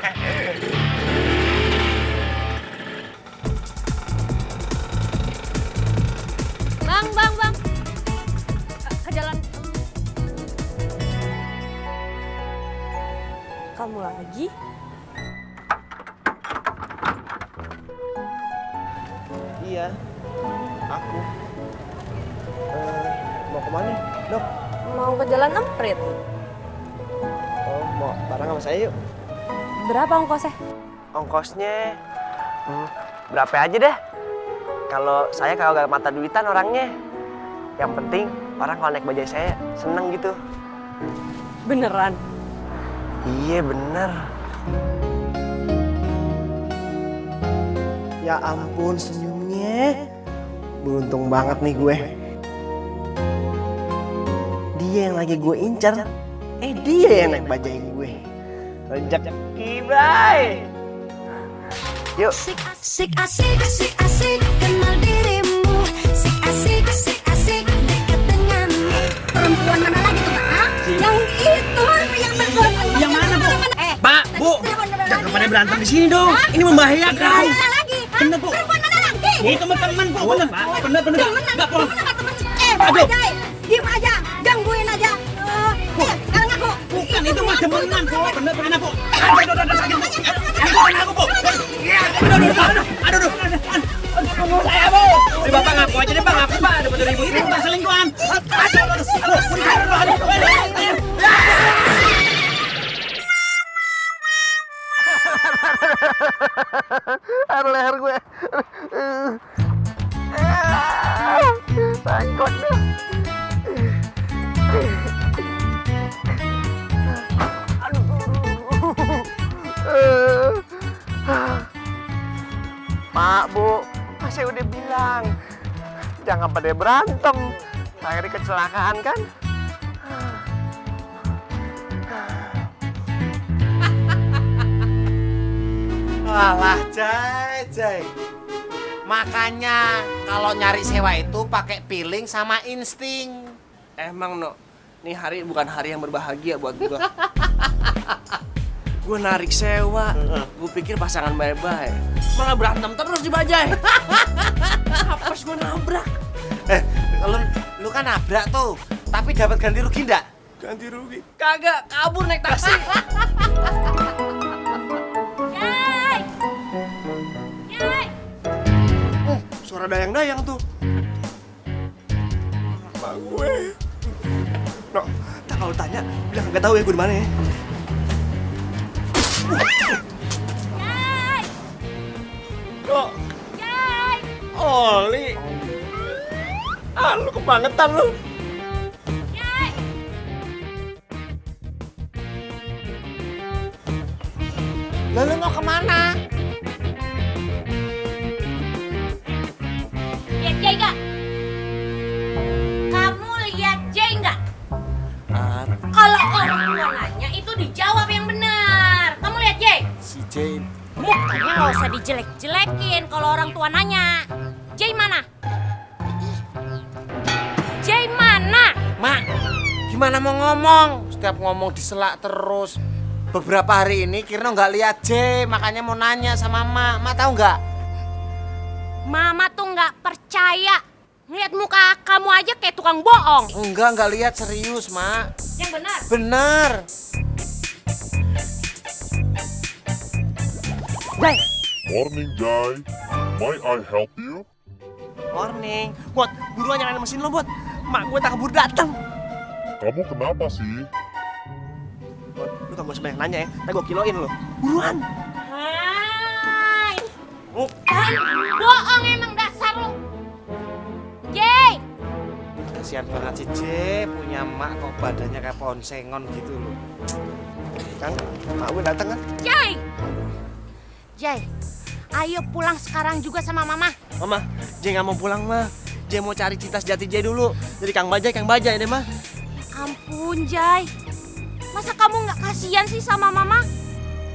Bang. Ke jalan. Kamu lagi? Iya, aku. Mau kemana, Dok? Mau ke jalan Emprit. Oh, mau bareng sama saya yuk. Berapa ongkosnya? Ongkosnya berapa aja deh. Kalau saya kalau gak mata duitan orangnya. Yang penting orang kalau naik bajai saya seneng gitu. Beneran? Iya bener. Ya ampun senyumnya. Beruntung banget nih gue. Dia yang lagi gue incar. Dia yang naik bajai gue. Rezeki, bray. Yuk. Asik kenal dirimu. Asik dekat denganmu. Perempuan mana lagi tuh, Pak? Yang itu, yang perempuan. Yang mana, Bu? Pak, Bu, jangan pada berantem di sini dong. Ini membahayakan. Mana lagi? Bener, Bu. Perempuan mana lagi? Itu teman, Bu. Bener, Pak. Bener. Enggak, Bu. Aduh. Diam aja, gangguin aja. Ayo, sekarang aku. Bukan itu mah demenan, Bu. Bener, Bu. Aduh, sakit, Bu. Aku, Bu. Aduh. Tunggu saya, Bu. Ini Bapak ngaku aja deh, Pak. Ngaku, Pak. Ada bener ibu ini bukan selingkuhan. Aduh, leher gue. Takut nih. Pak, Bu, saya udah bilang jangan pada berantem. Akhirnya kecelakaan kan? Walah, Jai. Makanya kalau nyari sewa itu pakai feeling sama insting. Emang, No, nih hari bukan hari yang berbahagia buat gua. Gue narik sewa, gue pikir pasangan bye-bye. Malah berantem terus di bajai. Apes gue nabrak. Lu kan nabrak tuh, tapi dapat ganti rugi enggak? Ganti rugi? Kagak, kabur naik taksi. Yay! Suara dayang-dayang tuh. Pak gue. No, tak kalau tanya, bilang nggak tahu ya gue di mana ya. Yay! No, Yay! Oli. Lu kebangetan lu. Yay! Lalu mau kemana? Lihat Jay nggak? Kamu lihat Jay nggak? Kalau orang tua nanya itu dijawab yang benar. Kamu lihat Jay? Si Jane. Mukanya nggak usah dijelek-jelekin kalau orang tua nanya. Jay mana? Jay mana? Mak, gimana mau ngomong? Setiap ngomong diselak terus. Beberapa hari ini Kirno nggak lihat Jay, makanya mau nanya sama Mak. Mak tahu nggak? Mama tuh nggak percaya. Ngeliat muka kamu aja kayak tukang bohong. Nggak lihat serius, Mak. Yang benar. Bener. Jai. Morning, Jai. May I help you? Morning. Bot, buruan nyalain mesin lo, Bot. Mak gue tak keburu datang. Kamu kenapa sih? Bot, lu kan gak usah banyak nanya ya. Ntar gue kiloin lo. Buruan. Hai. Kan bohong emang dasar lu. Jay. Kasihan banget si Jay, punya Mak kok badannya kayak pohon sengon gitu loh. Kan, mak gue datang kan. Jay. Jay. Ayo pulang sekarang juga sama Mama. Mama, Jay gak mau pulang, mah. Jay mau cari cinta sejati Jay dulu. Jadi Kang Bajai deh, mah. Ampun, Jay. Masa kamu nggak kasihan sih sama Mama?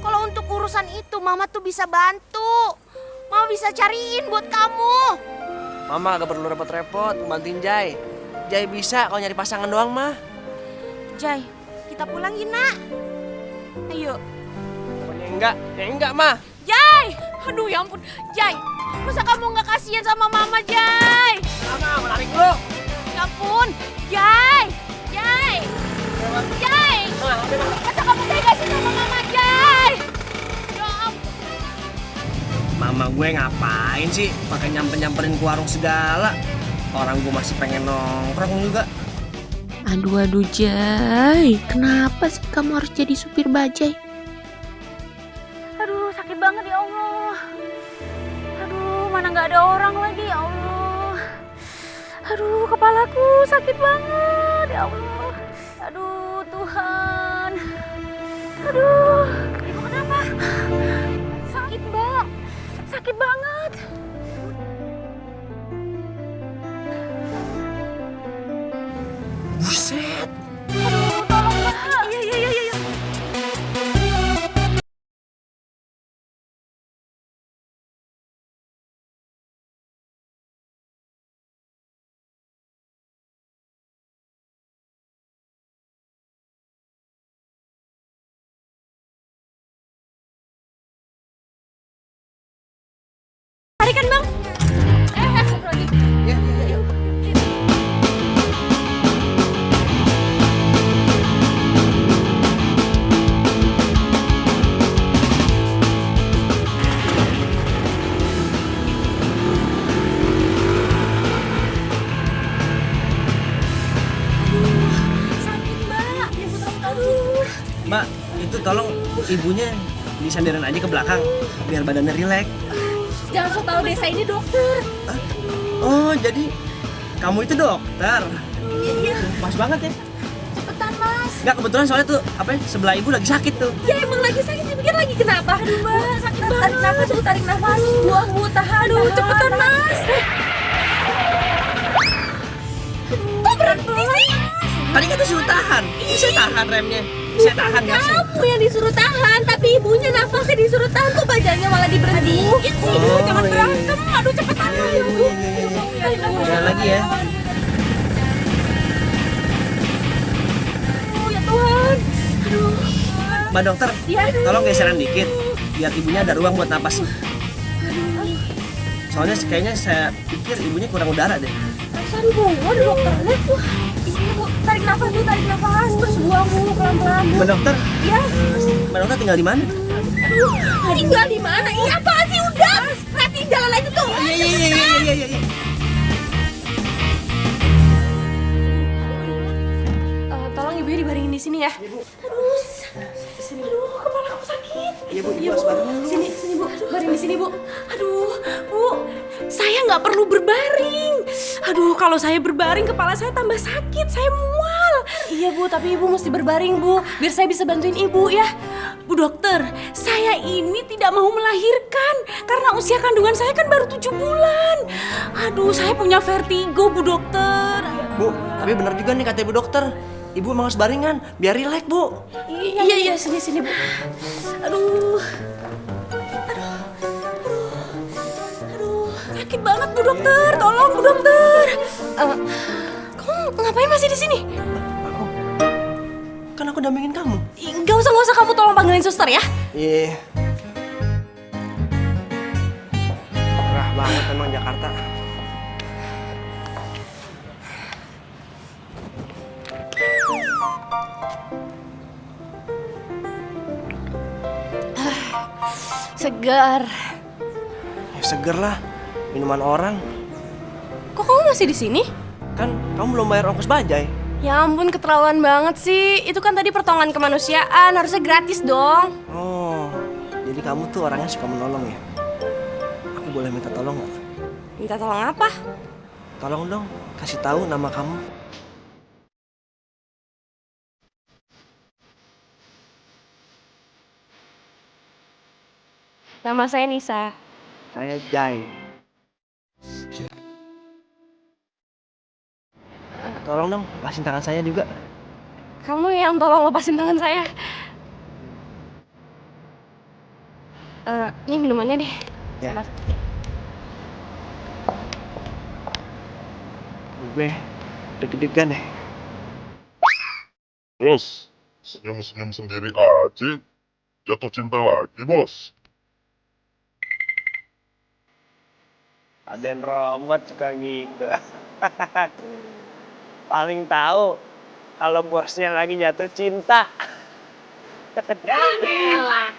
Kalau untuk urusan itu, Mama tuh bisa bantu. Mama bisa cariin buat kamu. Mama gak perlu repot-repot bantuin Jay. Jay bisa kalau nyari pasangan doang, mah. Jay, kita pulang yuk, Nak. Ayo. Pokoknya enggak mah. Jai, aduh ya ampun, Jai, masa kamu nggak kasihan sama mama, Jai? Mama, menarik lu. Ya ampun, Jai, Jai, Jai, masa kamu tega sih sama mama, Jai? Ya ampun. Mama gue ngapain sih pakai nyamperin ke warung segala? Orang gue masih pengen nongkrong juga. Aduh Jai, kenapa sih kamu harus jadi supir bajai? Aduh sakit banget ya Allah. Aduh mana nggak ada orang lagi ya Allah. Aduh kepalaku sakit banget ya Allah. Aduh Tuhan. Aduh ibu kenapa? Sakit mbak, sakit banget. Buset. Aduh tolong mbak. Iya. Tarikan bang. Mbak, itu tolong ibunya disandarin aja ke belakang biar badannya rileks. Jangan so tau deh, saya ini dokter. Oh, jadi kamu itu dokter. Iya. Pas banget ya. Cepetan mas. Enggak, kebetulan soalnya tuh sebelah ibu lagi sakit tuh. Ya emang lagi sakit, dipikir lagi kenapa? Aduh mbak, sakit banget. Tarik nafas bu, tarik nafas. Buang bu, tahan. Aduh cepetan mas. Kok berhenti sih? Tadi kan disuruh tahan. Bisa tahan remnya. Bisa tahan gasnya. Kamu yang disuruh tahan, tapi ibunya nafasnya disuruh tahan. Kok bajanya malah diberhentiin sih? Oh, Jangan iya. berantem. Aduh cepetan. Jangan lagi ya. Ya Tuhan. Aduh. Mbak dokter, Ya. tolong geseran dikit biar ibunya ada ruang buat napas. Soalnya kayaknya saya pikir ibunya kurang udara deh. Perasaan bunga di dokternya tuh. Ini bu, tarik nafas bu, tarik nafas. Terus buang bu, pelan-pelan bu. Mbak dokter, Ya. Mbak dokter tinggal di mana? Aduh, tinggal di mana? Iya apaan sih udah? Nanti jalan aja tuh. Iya. Tolong ibunya dibaringin di sini ya. Aduh, sini dulu, kepala aku sakit. Iya bu, ibu harus bareng dulu. Sini bu, baring di sini bu. Aduh, bu, saya nggak perlu berbaring. Aduh, kalau saya berbaring kepala saya tambah sakit, saya mual. Iya bu, tapi ibu mesti berbaring bu, biar saya bisa bantuin ibu ya. Bu dokter, saya ini tidak mau melahirkan karena usia kandungan saya kan baru 7 bulan. Aduh, saya punya vertigo, Bu dokter. Bu, tapi benar juga nih kata ibu dokter. Ibu emang harus baringan, biar rileks bu. Iya, sini Bu. Aduh. Sakit banget Bu dokter, tolong Bu dokter. Kamu ngapain masih di sini? Kan aku dampingin kamu. Gak usah kamu tolong panggilin suster ya. Iya. Murah banget emang Jakarta. Segar. Ya seger lah, minuman orang. Kok kamu masih di sini? Kan kamu belum bayar ongkos bajai. Ya ampun, keterlaluan banget sih. Itu kan tadi pertolongan kemanusiaan, harusnya gratis dong. Oh, jadi kamu tuh orangnya suka menolong ya? Aku boleh minta tolong nggak? Minta tolong apa? Tolong dong, kasih tahu nama kamu. Nama saya Nisa. Saya Jai. Tolong dong, lepasin tangan saya juga. Kamu yang tolong lepasin tangan saya. Ini minumannya deh. Ya. Sama- Gue deg-degan deh. Terus, senyum-senyum sendiri aja. Jatuh cinta lagi, bos. Aden Robot suka gitu. Paling tahu kalau bosnya lagi jatuh cinta. Ya elah.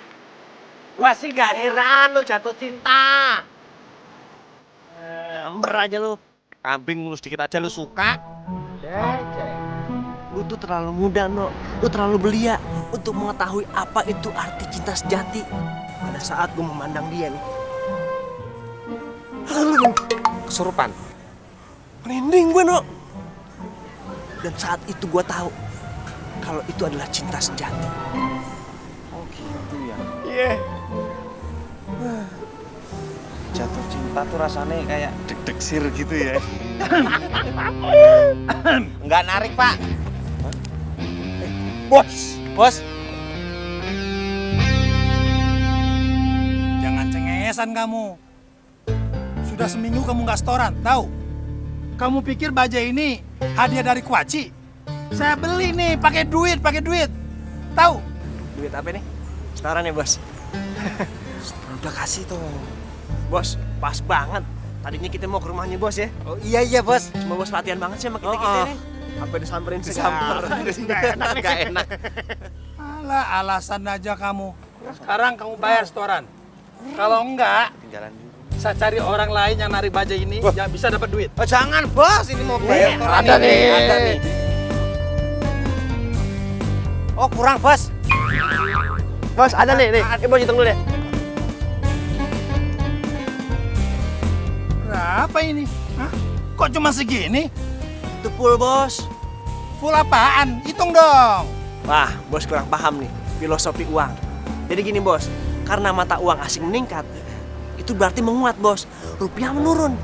Gua sih gak heran lu jatuh cinta. Ember aja lu. Kambing lu sedikit aja lu suka. Cek. Lu tuh terlalu muda, No. Lu terlalu belia untuk mengetahui apa itu arti cinta sejati. Pada saat gua memandang dia nih. Kesurupan. Merinding gue, No. Dan saat itu gue tahu kalau itu adalah cinta sejati. Oh gitu ya. Iya. Jatuh cinta tuh rasanya kayak deg-deg sir gitu ya. Enggak narik, Pak. Bos. Bos. Jangan cengesan kamu. Sudah seminggu kamu nggak setoran, tahu? Kamu pikir bajai ini hadiah dari Kuaci? Saya beli nih, pakai duit. Tahu? Duit apa nih? Setoran ya, Bos. Udah kasih tuh. Bos, pas banget. Tadinya kita mau ke rumahnya Bos ya. Oh iya, Bos. Cuma Bos perhatian banget sih sama kita nih. Sampai disamperin Disamper. Enggak enak. Alah, alasan aja kamu. Sekarang kamu bayar setoran. Kalau enggak, Tinggalan dulu. saya cari orang lain yang narik bajai ini yang bisa dapat duit. Oh, jangan, Bos. Ini mau bayar setoran. ada ini. nih. Ada nih. Oh, kurang, Bos. Bos, ada nih. Ini Bos hitung dulu deh. Berapa ini? Hah? Kok cuma segini? Itu full, Bos. Full apaan? Hitung dong. Wah, Bos kurang paham nih filosofi uang. Jadi gini, Bos. Karena mata uang asing meningkat, itu berarti menguat, Bos. Rupiah menurun.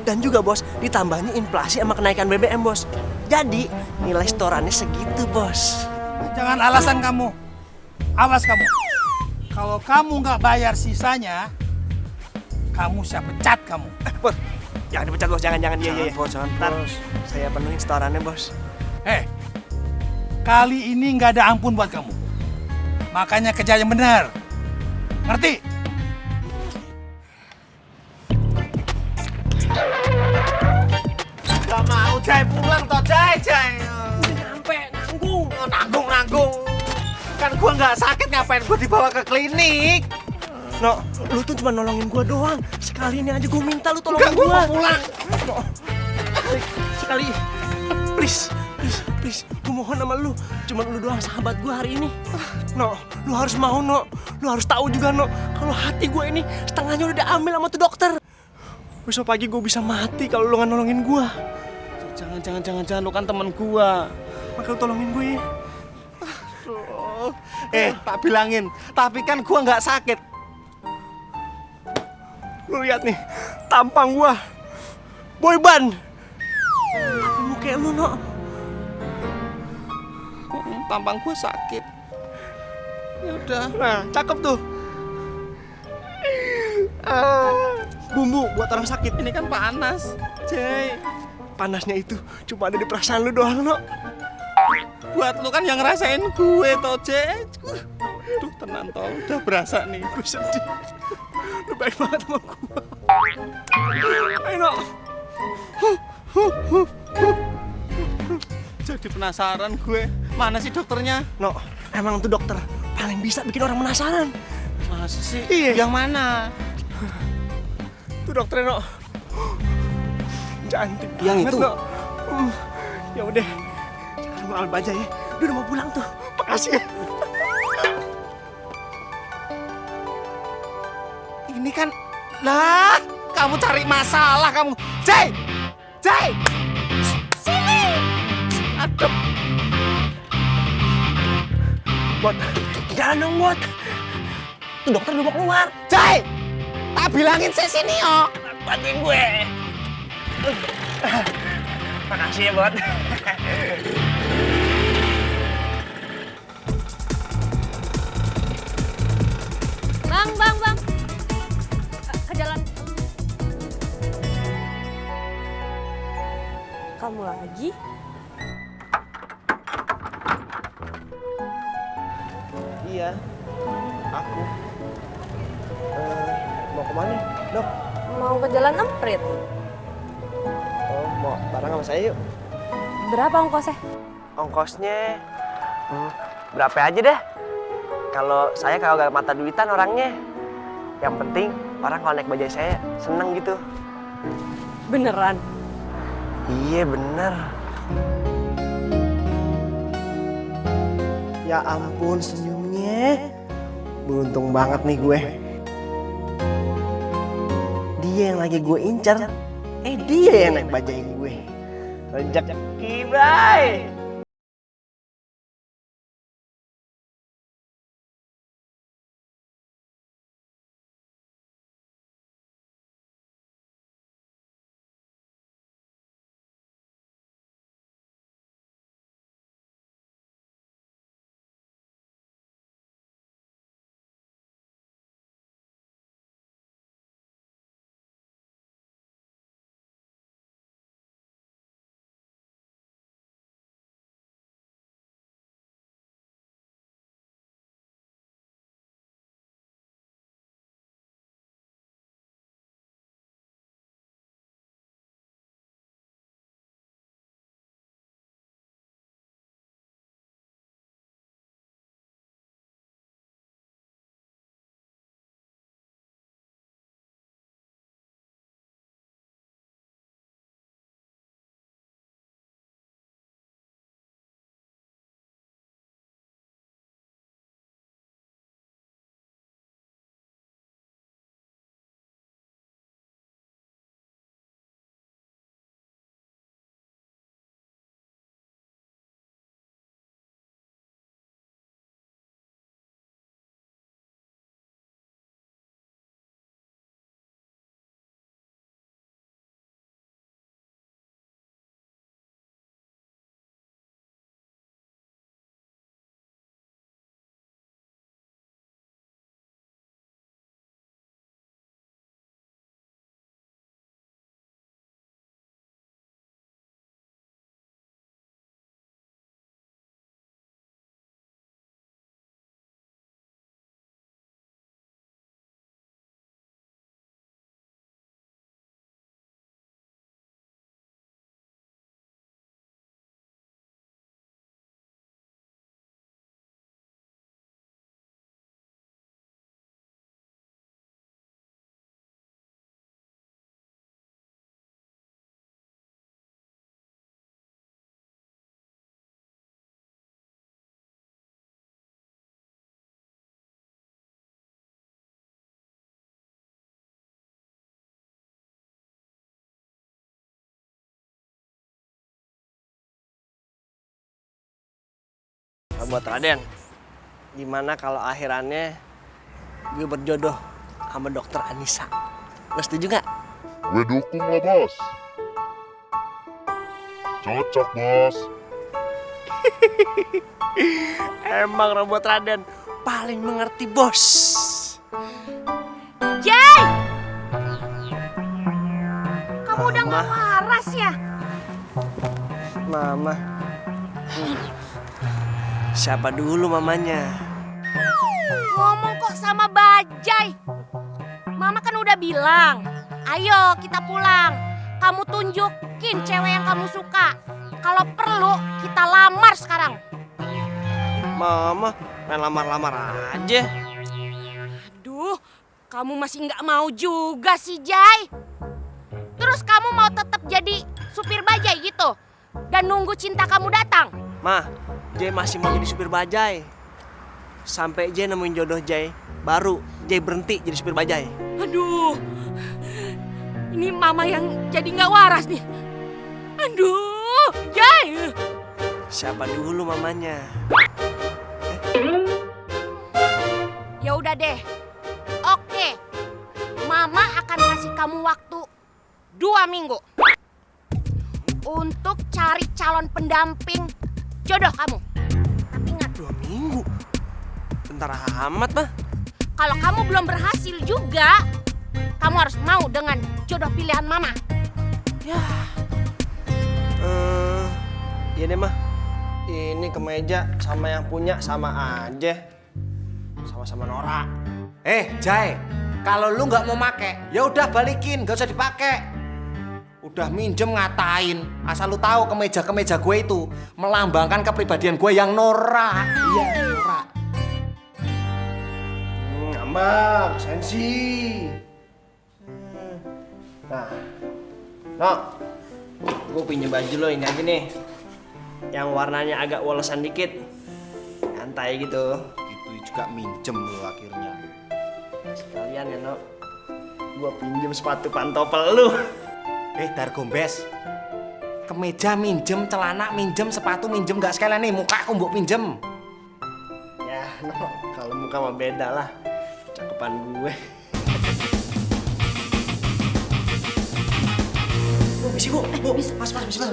Dan juga, Bos, ditambahnya inflasi sama kenaikan BBM, Bos. Jadi, nilai setorannya segitu, Bos. Jangan alasan kamu. Awas kamu. Kalau kamu nggak bayar sisanya, kamu saya pecat kamu. Bos, jangan dipecat, Bos. Jangan. Iya. Bos, jangan, Ntar Bos. saya penuhin setorannya, Bos. Kali ini nggak ada ampun buat kamu. Makanya kerja yang benar. Ngerti? Gak mau, Jai. Pulang toh, Jai. Nyampe, nanggung. Nanggung. Kan gua nggak sakit, ngapain gua dibawa ke klinik? No, lu tuh cuma nolongin gua doang. Sekali ini aja gua minta lu tolongin gua. Pulang. No, sekali. Please. Gua mohon sama lu. Cuma lu doang sahabat gua hari ini. No, lu harus mau, No. Lu harus tahu juga, No. Kalau hati gua ini setengahnya udah diambil sama tuh dokter. Besok pagi gua bisa mati kalau lu nggak nolongin gua. Jangan, lu kan temen gua. Maka lu tolongin gue ya. Tak bilangin, tapi kan gua nggak sakit. Lu lihat nih, tampang gua. Boyban. Tapi muka lu, No. Tampang gua sakit. Ya udah. Nah, cakep tuh. Bumbu buat orang sakit. Ini kan panas, Jay. Panasnya itu cuma ada di perasaan lu doang, No. Buat lu kan yang ngerasain gue, toh, Jay. Duh, tenang toh, udah berasa nih. Gue sedih. Lu baik banget sama gua. Ayo, No. Jadi penasaran gue. Mana sih dokternya? No, emang tuh dokter paling bisa bikin orang penasaran. Masa sih? Iya. Yang mana? Tuh dokternya, No. Cantik Yang banget, itu? No. Ya udah. Sekarang gua ambil bajai ya. Dia udah mau pulang tuh. Makasih ya. Ini kan... Lah, kamu cari masalah kamu. Jay! Sini! Adem. Bot, jangan dong, Bot. Tuh dokter udah mau keluar. Jay! Tak bilangin saya sini, oh. Bantuin gue. Makasih ya, Bot. Bang. Ke jalan. Kamu lagi? Iya, Aku mau kemana, Dok? Mau ke Jalan Emprit. Oh, mau bareng sama saya yuk. Berapa ongkosnya? Ongkosnya berapa aja deh. Kalau saya kalau gak mata duitan orangnya. Yang penting orang kalau naik bajai saya seneng gitu. Beneran? Iya bener. Ya ampun senyumnya. Beruntung banget nih gue. Dia yang lagi gue incar. Dia yang naik bajai gue. Rezeki, bray. Buat Raden, gimana kalau akhirannya gue berjodoh sama dokter Anissa? Lo setuju nggak? Gue dukung lah, Bos. Cocok, Bos. Emang robot Raden paling mengerti, Bos. Jay! Kamu udah nggak waras ya? Mama. Siapa dulu mamanya? Ngomong kok sama Bajai. Mama kan udah bilang, ayo kita pulang. Kamu tunjukin cewek yang kamu suka. Kalau perlu kita lamar sekarang. Mama, main lamar-lamar aja. Aduh, kamu masih nggak mau juga sih, Jai. Terus kamu mau tetap jadi supir Bajai gitu? Dan nunggu cinta kamu datang? Ma, Jay masih mau jadi supir bajai. Sampai Jay nemuin jodoh Jay, baru Jay berhenti jadi supir bajai. Aduh, ini mama yang jadi nggak waras nih. Aduh, Jai. Siapa dulu mamanya? Ya udah deh. Oke. Mama akan kasih kamu waktu 2 minggu. Untuk cari calon pendamping jodoh kamu. Tapi ingat, 2 minggu? Bentar amat, mah. kalau kamu belum berhasil juga, kamu harus mau dengan jodoh pilihan mama. Ya. Iya deh, mah. Ini kemeja sama yang punya sama aja. Sama sama-sama norak. Jai, kalau lu nggak mau make, ya udah balikin, gak usah dipakai. Udah minjem ngatain, asal lu tahu kemeja gue itu melambangkan kepribadian gue yang norak. Iya, norak. Ngambak, sensi. Nah, Nok, gue pinjem baju lo ini aja nih. Yang warnanya agak wolesan dikit. Santai gitu. Itu juga minjem lu akhirnya. Sekalian ya, Nok. Gue pinjem sepatu pantopel lu. Dargombes, kemeja minjem, celana minjem, sepatu minjem, gak sekalian nih muka aku mbok pinjem. Ya, Nok, kalau muka mah beda lah. Cakepan gue. Misi bu, mas, misi mas.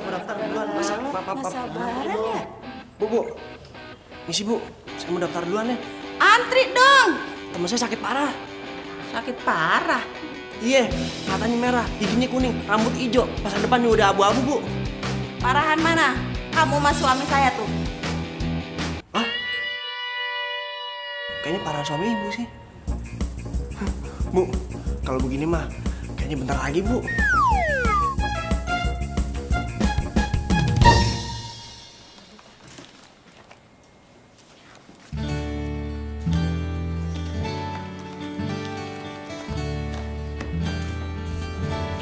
Mau daftar duluan, mas. Sabaran ya? Bu, misi bu, saya mau daftar duluan ya. Antri dong. Temen saya sakit parah. Sakit parah. Iya, matanya merah, giginya kuning, rambut hijau, masa depannya udah abu-abu bu. Parahan mana? Kamu sama suami saya tuh. Hah? Kayaknya parah suami ibu sih. Bu, kalau begini mah, kayaknya bentar lagi bu.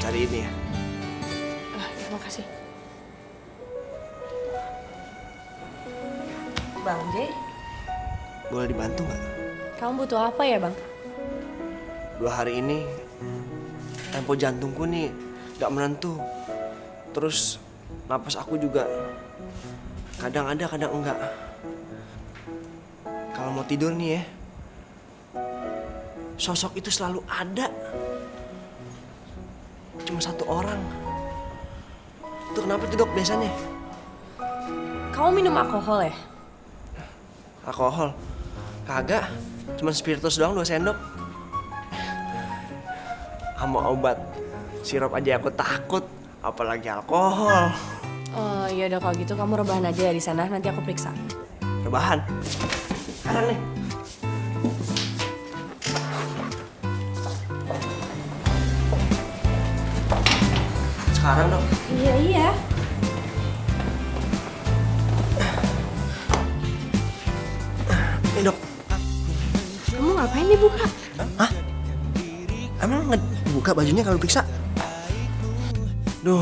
Cari ini ya. Terima kasih. Bang J, Boleh dibantu nggak? Kamu butuh apa ya, Bang? 2 hari ini tempo jantungku nih nggak menentu. Terus napas aku juga kadang ada kadang enggak. Kalau mau tidur nih ya, sosok itu selalu ada. Cuma 1 orang. Itu kenapa tuh dok biasanya? Kamu minum alkohol ya? Alkohol? Kagak, cuma spiritus doang 2 sendok. Sama obat sirup aja aku takut, apalagi alkohol. Oh iya udah kalau gitu kamu rebahan aja ya di sana, nanti aku periksa. Rebahan. Sekarang nih. Sekarang dong. Iya. Nih dok. Kamu ngapain dibuka? Hah? Emang buka bajunya kalau periksa? Duh,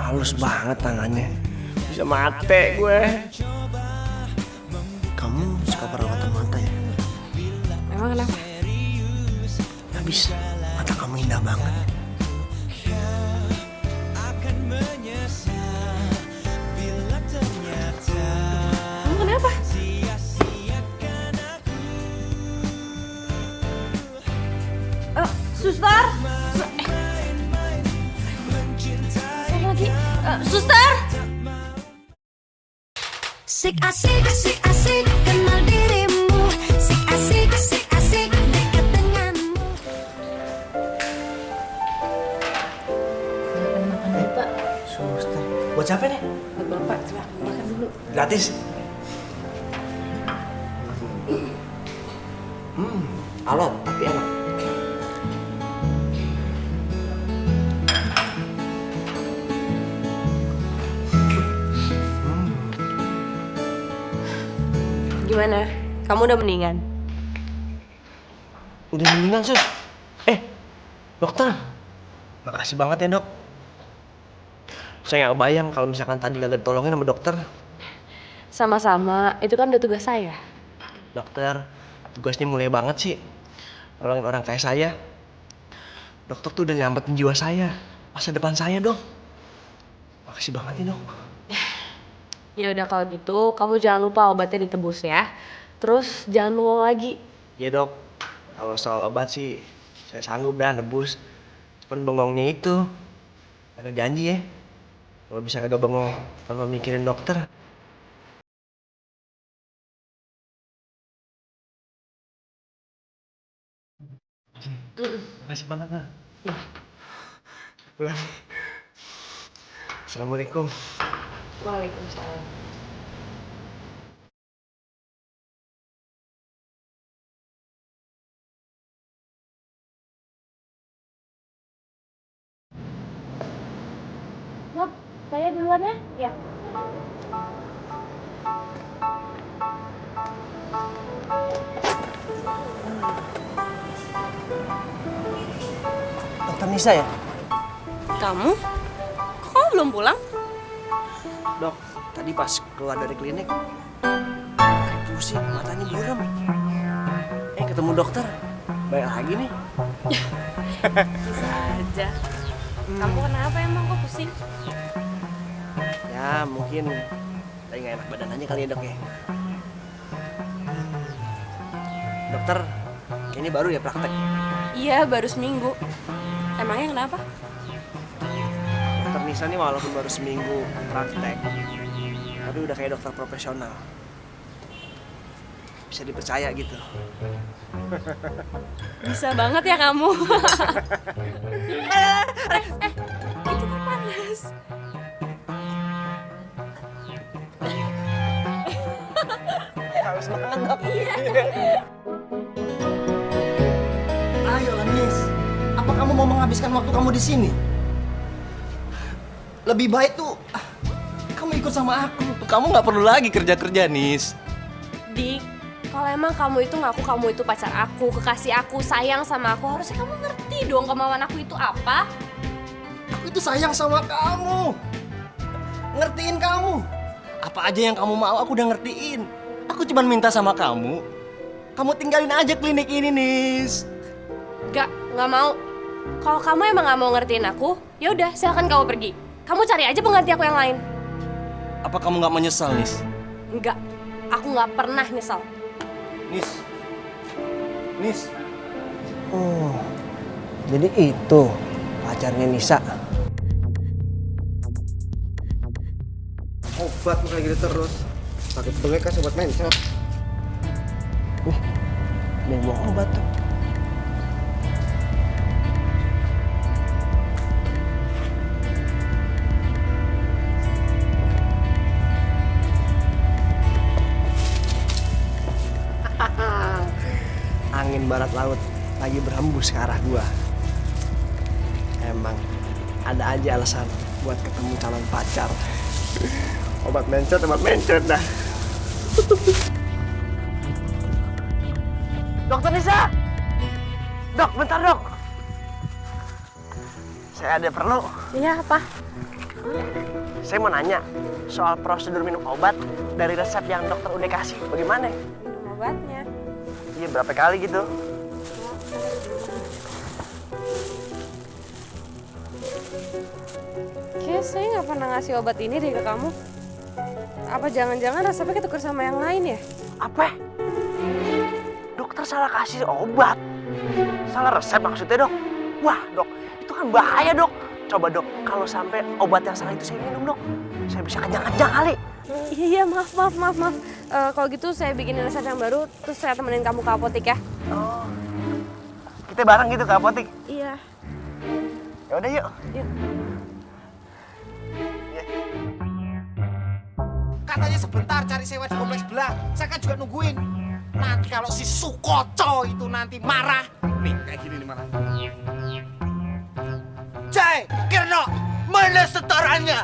halus banget tangannya. Bisa mate gue. Kamu suka perawatan mata ya? Emang kenapa? Habis, mata kamu indah banget. Kamu kenapa? Suster. Satu lagi. Suster. Sik asik kenal dirimu. Sik asik dekat denganmu. Silakan makan dulu, Pak. Suster. Buat siapa nih? Buat Bapak, silakan makan dulu. Gratis. Alot, tapi enak. Gimana? Kamu udah mendingan? Udah mendingan, Sus. Dokter. Makasih banget ya, Dok. Saya nggak bayang kalau misalkan tadi nggak ditolongin sama dokter. Sama-sama, itu kan udah tugas saya. Dokter, tugasnya mulai banget sih. Nolongin orang kayak saya. Dokter tuh udah nyelamatin jiwa saya. Masa depan saya, Dok. Makasih banget ya, Dok. Ya udah kalau gitu, kamu jangan lupa obatnya ditebus ya. Terus jangan lupa lagi. Iya, Dok. Kalau soal obat sih, saya sanggup dah nebus. Cuman bengongnya itu. Ada janji ya. Kalau bisa kagak bengong tanpa mikirin dokter. Makasih banget, Kak. Pulang. Assalamualaikum. Waalaikumsalam. Saya duluan ya? Ya. Dokter Nisa ya? Kamu? Kok kamu belum pulang? Dok, tadi pas keluar dari klinik, pusing, matanya buram. Ketemu dokter, baik lagi nih. Bisa aja. Kamu kenapa emang kok pusing? Ya mungkin lagi nggak enak badan aja kali ya dok ya. Dokter, kayaknya baru ya praktek. Iya, baru seminggu. Emangnya kenapa? Dokter Nisa nih walaupun baru seminggu praktek, tapi udah kayak dokter profesional. Bisa dipercaya gitu. Bisa banget ya kamu. Itu kan panas. Harus banget dok. Ayo Nis, apa kamu mau menghabiskan waktu kamu di sini? Lebih baik tuh kamu ikut sama aku. Kamu nggak perlu lagi kerja-kerja Nis. Dik, kalau emang kamu itu ngaku kamu itu pacar aku, kekasih aku, sayang sama aku, harusnya kamu ngerti dong kemauan aku itu apa. Aku itu sayang sama kamu. Ngertiin kamu. Apa aja yang kamu mau aku udah ngertiin. Aku cuma minta sama kamu. Kamu tinggalin aja klinik ini, Nis. Nggak mau. Kalau kamu emang nggak mau ngertiin aku, ya udah silakan kamu pergi. Kamu cari aja pengganti aku yang lain. Apa kamu nggak menyesal, Nis? Enggak, aku nggak pernah nyesal. Nis. Oh, jadi itu pacarnya Nisa. Obat kayak gitu terus. Sakit bengek kan sobat mencet. Ada yang bawa obat tuh. Angin barat laut lagi berhembus ke arah gua. Emang ada aja alasan buat ketemu calon pacar. Obat mencet dah. Dokter Nisa! Dok, bentar dok. Saya ada perlu. Iya, apa? Saya mau nanya soal prosedur minum obat dari resep yang dokter udah kasih. Bagaimana? Minum obatnya. Iya, berapa kali gitu? Kayaknya saya nggak pernah ngasih obat ini deh ke kamu. Apa jangan-jangan resepnya ketukar sama yang lain ya? Apa? Dokter salah kasih obat? Salah resep maksudnya dok? Wah dok, itu kan bahaya dok. Coba dok, kalau sampai obat yang salah itu saya minum dok, saya bisa kejang-kejang kali. Iya, maaf. Kalau gitu saya bikinin resep yang baru, terus saya temenin kamu ke apotek ya. Oh, kita bareng gitu ke apotek? Iya. Ya udah yuk. Yuk. Katanya sebentar cari sewa di kompleks sebelah. Saya kan juga nungguin. Nanti kalau si Sukoco itu nanti marah. Nih, kayak gini nih marah. Jai, Kirno, mana setorannya?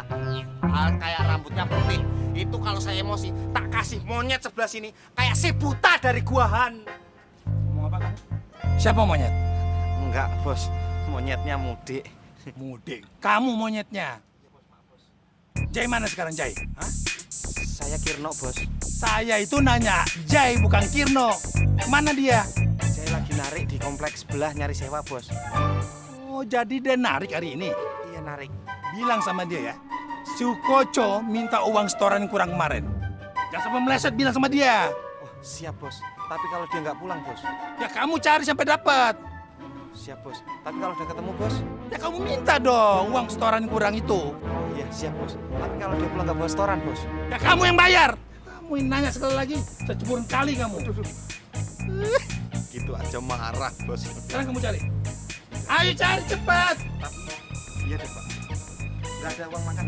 Kayak rambutnya putih. Itu kalau saya emosi, tak kasih monyet sebelah sini. Kayak si buta dari guahan. Mau apa kamu? Siapa monyet? Enggak, bos. Monyetnya mudik. Mudik. Kamu monyetnya. Jai mana sekarang, Jai? Hah? Saya Kirno, bos. Saya itu nanya Jai, bukan Kirno. Mana dia? Saya lagi narik di kompleks sebelah nyari sewa, bos. Oh, jadi dia narik hari ini? Iya, narik. Bilang sama dia ya, Sukoco minta uang setoran kurang kemarin. Jangan sampai meleset, bilang sama dia. Oh, siap, bos. Tapi kalau dia nggak pulang, bos? Ya kamu cari sampai dapat. Siap, bos. Tapi kalau udah ketemu, bos? Ya kamu minta dong uang setoran kurang itu. Oh iya, siap, bos. Tapi kalau dia pulang nggak bawa setoran, bos? Ya kamu yang bayar. Kamu yang nanya sekali lagi, seceburan kali kamu. Gitu aja marah, bos. Sekarang kamu cari. Ayo cari cepat. Iya deh, Pak. Nggak ada uang makan.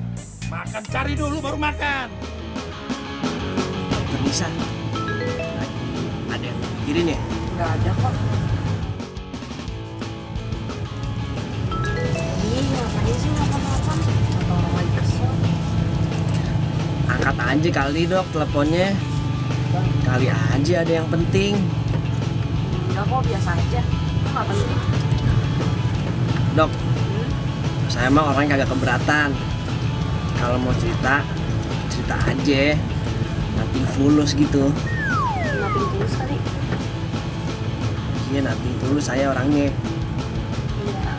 Makan, cari dulu baru makan. Dokter Nisa, ada yang pikirin ya? Nggak ada kok. Ih, ngapain sih ngapa-ngapain? Atau orang lagi kesel? aja kali dok teleponnya. Kali aja ada yang penting. Enggak kok, biasa aja. Nggak penting. Dok, saya emang orang kagak keberatan. Kalau mau cerita, cerita aja. Nothing fulus gitu. Nothing tulus kali. Iya, nothing tulus saya orangnya. Iya.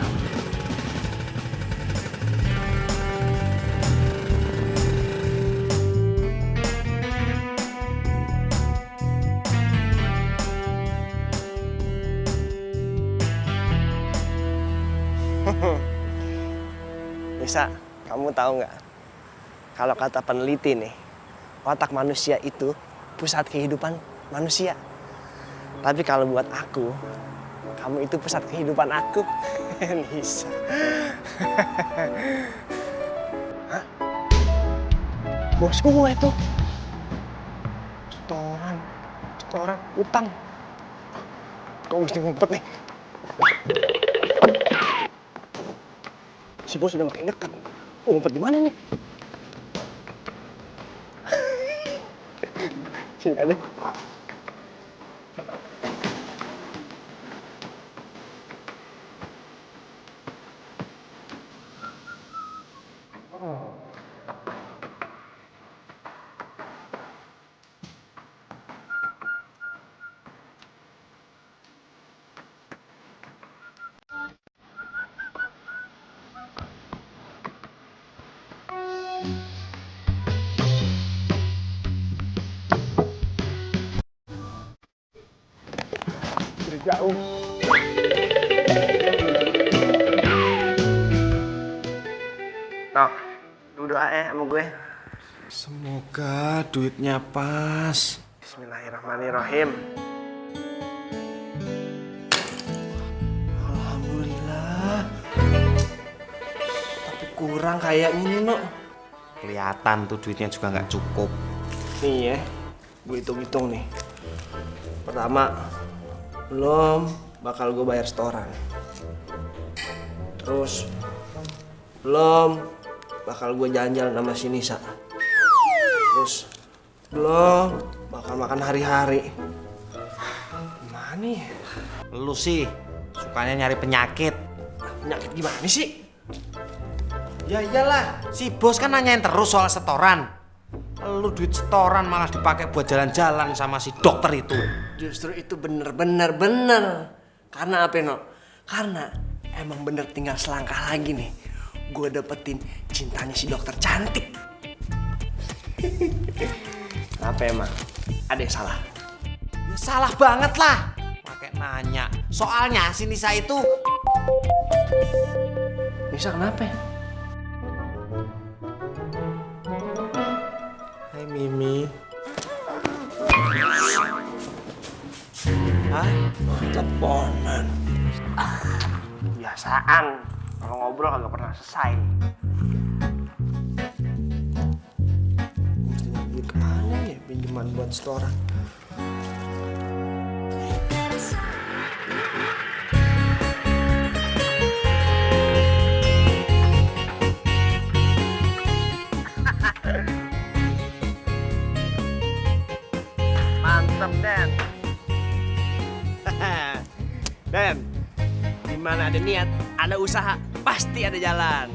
Nisa, kamu tahu nggak? Kalau kata peneliti nih, otak manusia itu pusat kehidupan manusia. Tapi kalau buat aku, kamu itu pusat kehidupan aku. Nisa. Hah? Bosku itu. Setoran, utang. Kau mesti ngumpet nih. Si bos udah makin dekat. Ngumpet di mana nih? Sini ada. Jauh. Tok, lu doa sama gue. Semoga duitnya pas. Bismillahirrahmanirrahim. Alhamdulillah. Tapi kurang kayaknya nih, Nok. Kelihatan tuh duitnya juga nggak cukup. Nih ya, gue hitung-hitung nih. Pertama, belum bakal gue bayar setoran. Terus belum bakal gue jalan-jalan sama si Nisa. Terus belum bakal makan hari-hari. Gimana ya? Lu sih sukanya nyari penyakit. Penyakit gimana sih? Ya iyalah, si bos kan nanyain terus soal setoran. Lu duit setoran malah dipakai buat jalan-jalan sama si dokter itu. Justru itu bener. Karena apa, No? Karena emang bener tinggal selangkah lagi nih. Gue dapetin cintanya si dokter cantik. Apa emang? Ada yang salah? Ya salah banget lah. Pakai nanya. Soalnya si Nisa itu... Nisa kenapa? Hai Mimi. Hah? Teleponan. Biasaan. Kalau ngobrol kagak pernah selesai. Mesti nyari duit kemana ya? Pinjaman buat setoran. Mantap, Dan. Dan, dimana ada niat, ada usaha, pasti ada jalan.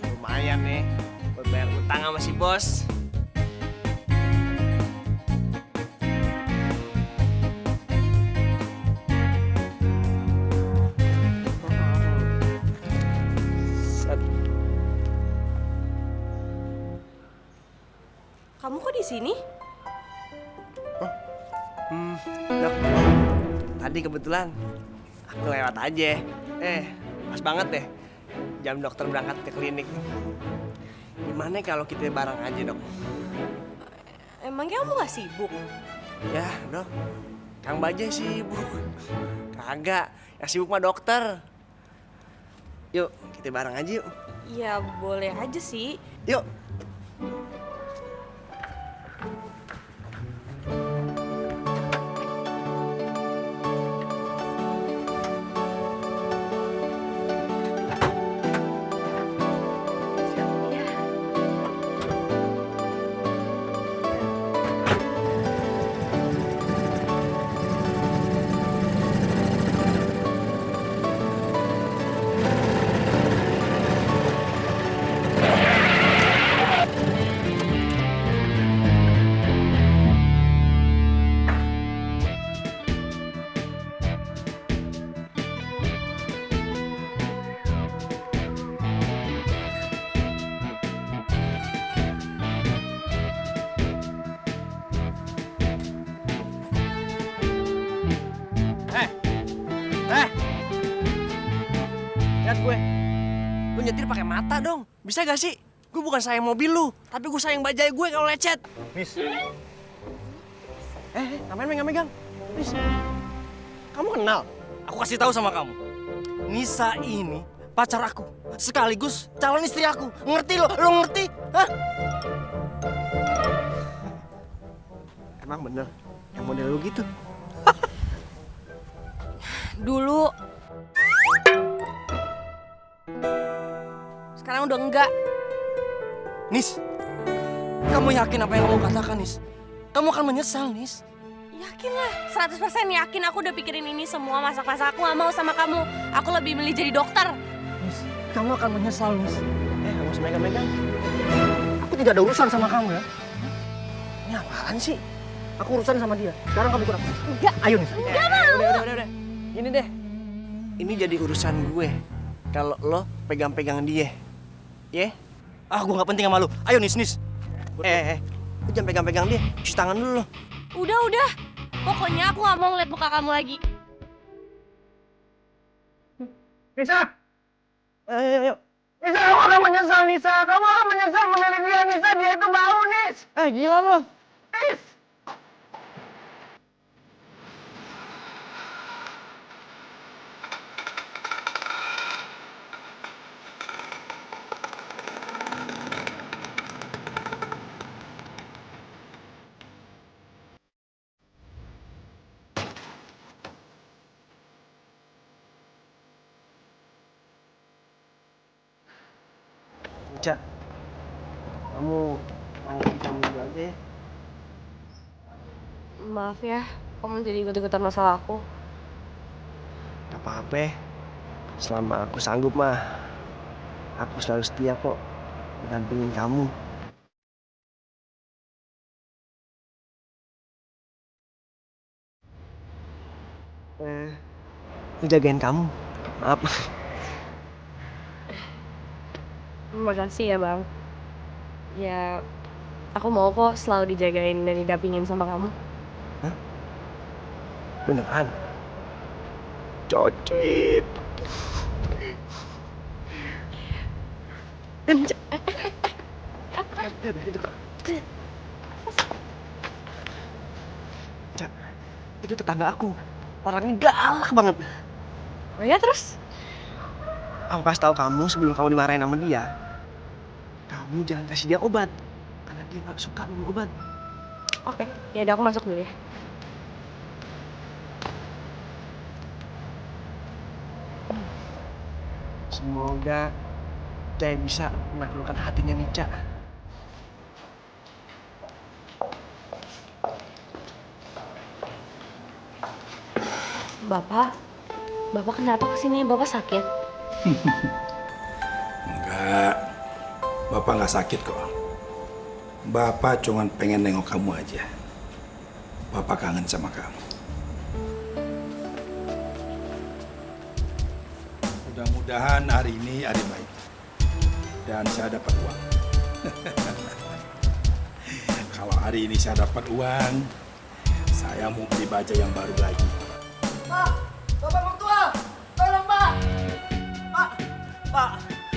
Lumayan nih, buat bayar utang sama si bos. Set. Kamu kok di sini? Dok, tadi kebetulan aku lewat aja. Pas banget deh jam dokter berangkat ke klinik. Gimana kalau kita bareng aja, Dok? Emangnya kamu gak sibuk? Ya, Dok. Kang Bajai sibuk. Kagak, yang sibuk mah dokter. Yuk, kita bareng aja yuk. Ya boleh aja sih. Yuk. Lihat gue. Lu nyetir pakai mata dong. Bisa gak sih? Gue bukan sayang mobil lu, tapi gue sayang bajai gue kalau lecet. Nis, Ngapain megang-megang? Nis, kamu kenal? Aku kasih tahu sama kamu. Nisa ini pacar aku, sekaligus calon istri aku. Ngerti lo? Lo ngerti? Hah? Emang bener, yang model lu gitu? Dulu. Sekarang udah enggak. Nis, kamu yakin apa yang kamu katakan, Nis? Kamu akan menyesal, Nis. Yakin lah, 100% yakin aku udah pikirin ini semua. Masa-masa aku gak mau sama kamu. Aku lebih milih jadi dokter. Nis, kamu akan menyesal, Nis. Nggak usah megang-megang. Aku tidak ada urusan sama kamu ya. Ini apaan sih? Aku urusan sama dia. Sekarang kamu ikut aku. Enggak. Ayo, Nis. Enggak mau. Udah. Gini deh. Ini jadi urusan gue. Kalau lo pegang-pegang dia. Ya? Gue nggak penting sama lo. Ayo, Nis. Lo jangan pegang-pegang dia. Cuci tangan dulu lo. Udah. Pokoknya aku gak mau ngeliat muka kamu lagi. Nisa! Ayo. Nisa, kamu akan menyesal, Nisa. Kamu akan menyesal memilih dia, Nisa. Dia itu bau, Nis. Gila lo. Nis! Cak, kamu main kamu dulu aja ya. Maaf ya, kamu jadi ikut-ikutan masalah aku. Gak apa-apa. Selama aku sanggup mah, aku selalu setia kok mendampingin kamu. Ngejagain kamu. Maaf. Makasih ya bang. Ya, aku mau kok selalu dijagain dan didampingin sama kamu. Beneran? Cocit. Cak, itu tetangga aku. Orangnya galak banget. Oh ya terus? Aku kasih tahu kamu sebelum kamu dimarahin sama dia. Kamu jangan kasih dia obat. Karena dia gak suka minum obat. Oke, ya udah aku masuk dulu ya. Semoga saya bisa menaklukkan hatinya Nica. Bapak kenapa kesini? Bapak sakit? Enggak, Bapak nggak sakit kok. Bapak cuma pengen nengok kamu aja. Bapak kangen sama kamu. Mudah-mudahan hari ini hari baik. Dan saya dapat uang. Kalau hari ini saya dapat uang, saya mau beli baju yang baru lagi. Pak, Bapak mertua, tolong Pak. Pak,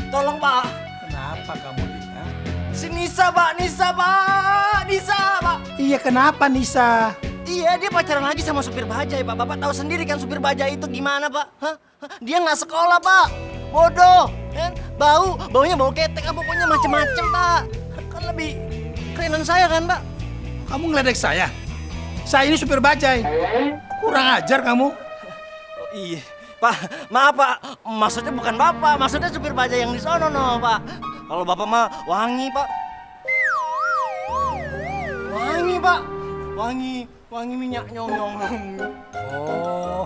tolong Pak. Kenapa kamu Lina? Si Nisa Pak. Iya, kenapa Nisa? Iya, dia pacaran lagi sama supir bajai Pak. Bapak tahu sendiri kan supir bajai itu gimana Pak? Hah? Dia nggak sekolah Pak. Bodoh, kan? Baunya bau ketek, pokoknya macem-macem Pak. Kan lebih kerenan saya kan Pak? Kamu ngeledek saya? Saya ini supir bajai. Kurang ajar kamu. Oh, iya, Pak. Maaf Pak. Maksudnya bukan Bapak, maksudnya supir bajai yang di sono no Pak. Kalau Bapak mah wangi Pak. Wangi Pak. Wangi minyak nyong. Oh,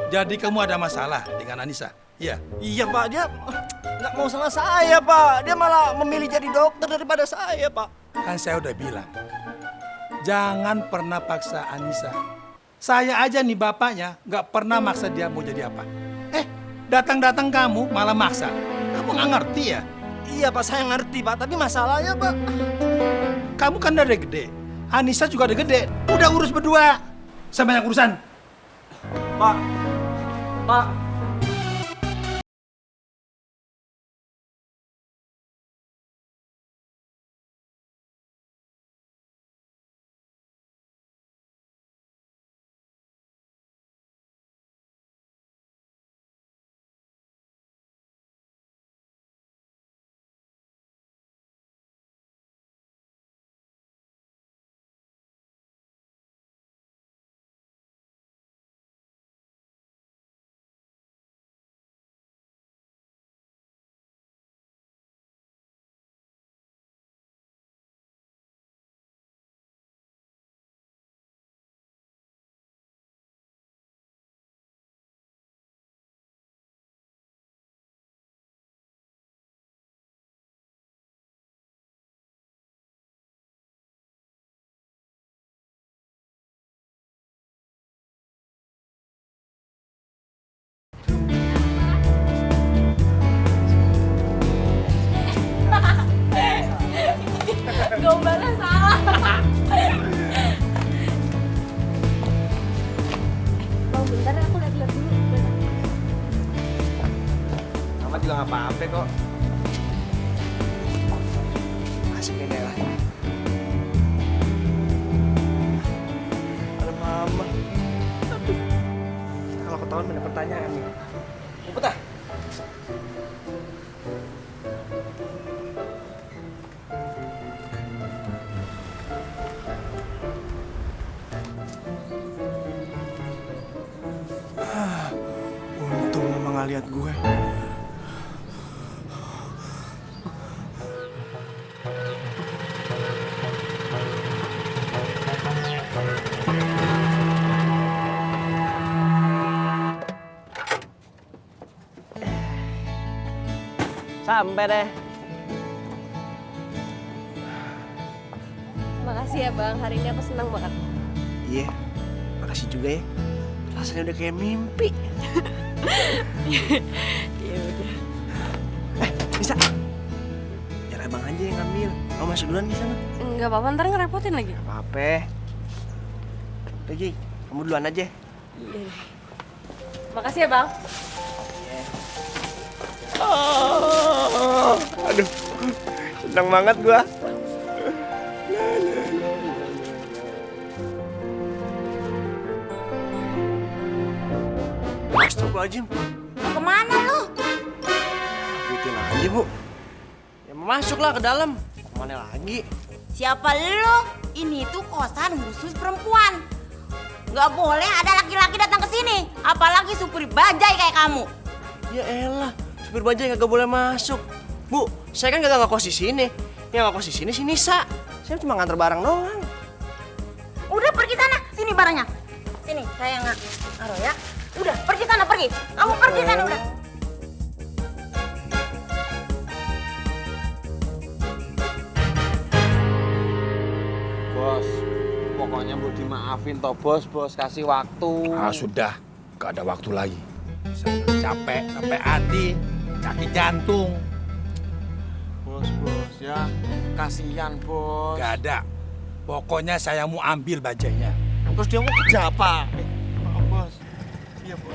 jadi kamu ada masalah dengan Anissa? Iya? Iya Pak, dia nggak mau sama saya Pak. Dia malah memilih jadi dokter daripada saya Pak. Kan saya udah bilang, jangan pernah paksa Anissa. Saya aja nih bapaknya nggak pernah maksa dia mau jadi apa. Datang-datang kamu malah maksa. Kamu nggak ngerti ya? Iya Pak, saya ngerti Pak. Tapi masalahnya Pak, Kamu kan udah gede. Anissa juga udah gede. Udah urus berdua. Saya banyak urusan. Pak, Pak. Gombalnya salah. Bang, bentar ya, aku lihat-lihat dulu. Mama juga nggak apa-apa kok. Asik nih Nela. Ada mama. Aduh. Kalau ketahuan banyak pertanyaan nih. Cepet ah. Untung mama nggak lihat gue. Sampai deh. Makasih ya Bang, hari ini aku senang banget. Iya, makasih juga ya. Rasanya udah kayak mimpi. Iya udah. Bisa. Biar abang aja yang ngambil. Kamu masuk duluan di sana. Enggak apa-apa, ntar ngerepotin lagi. Apa? Lagi, kamu duluan aja. Iya deh. Makasih ya Bang. Aduh, senang banget gua. Astagfirullahaladzim. Kemana lu? Ikutin aja, Bu. Ya masuklah ke dalam. Kemana lagi? Siapa lu? Ini tuh kosan khusus perempuan. Nggak boleh ada laki-laki datang ke sini. Apalagi supir bajai kayak kamu. Ya elah, supir bajai kagak boleh masuk. Bu, saya kan kagak ngekos di sini. Yang ngekos di sini si Nisa. Saya cuma nganter barang doang. Udah pergi sana. Sini barangnya. Sini, saya naruh ya. Udah, pergi sana, pergi. Kamu pergi sana udah. Bos, pokoknya mau dimaafin toh bos, kasih waktu. Ah sudah, gak ada waktu lagi. Saya udah capek sampai hati, kaki jantung. Bos ya, kasihan bos. Gak ada. Pokoknya saya mau ambil bajainya. Terus dia mau kerja apa? Maaf bos. Iya bos.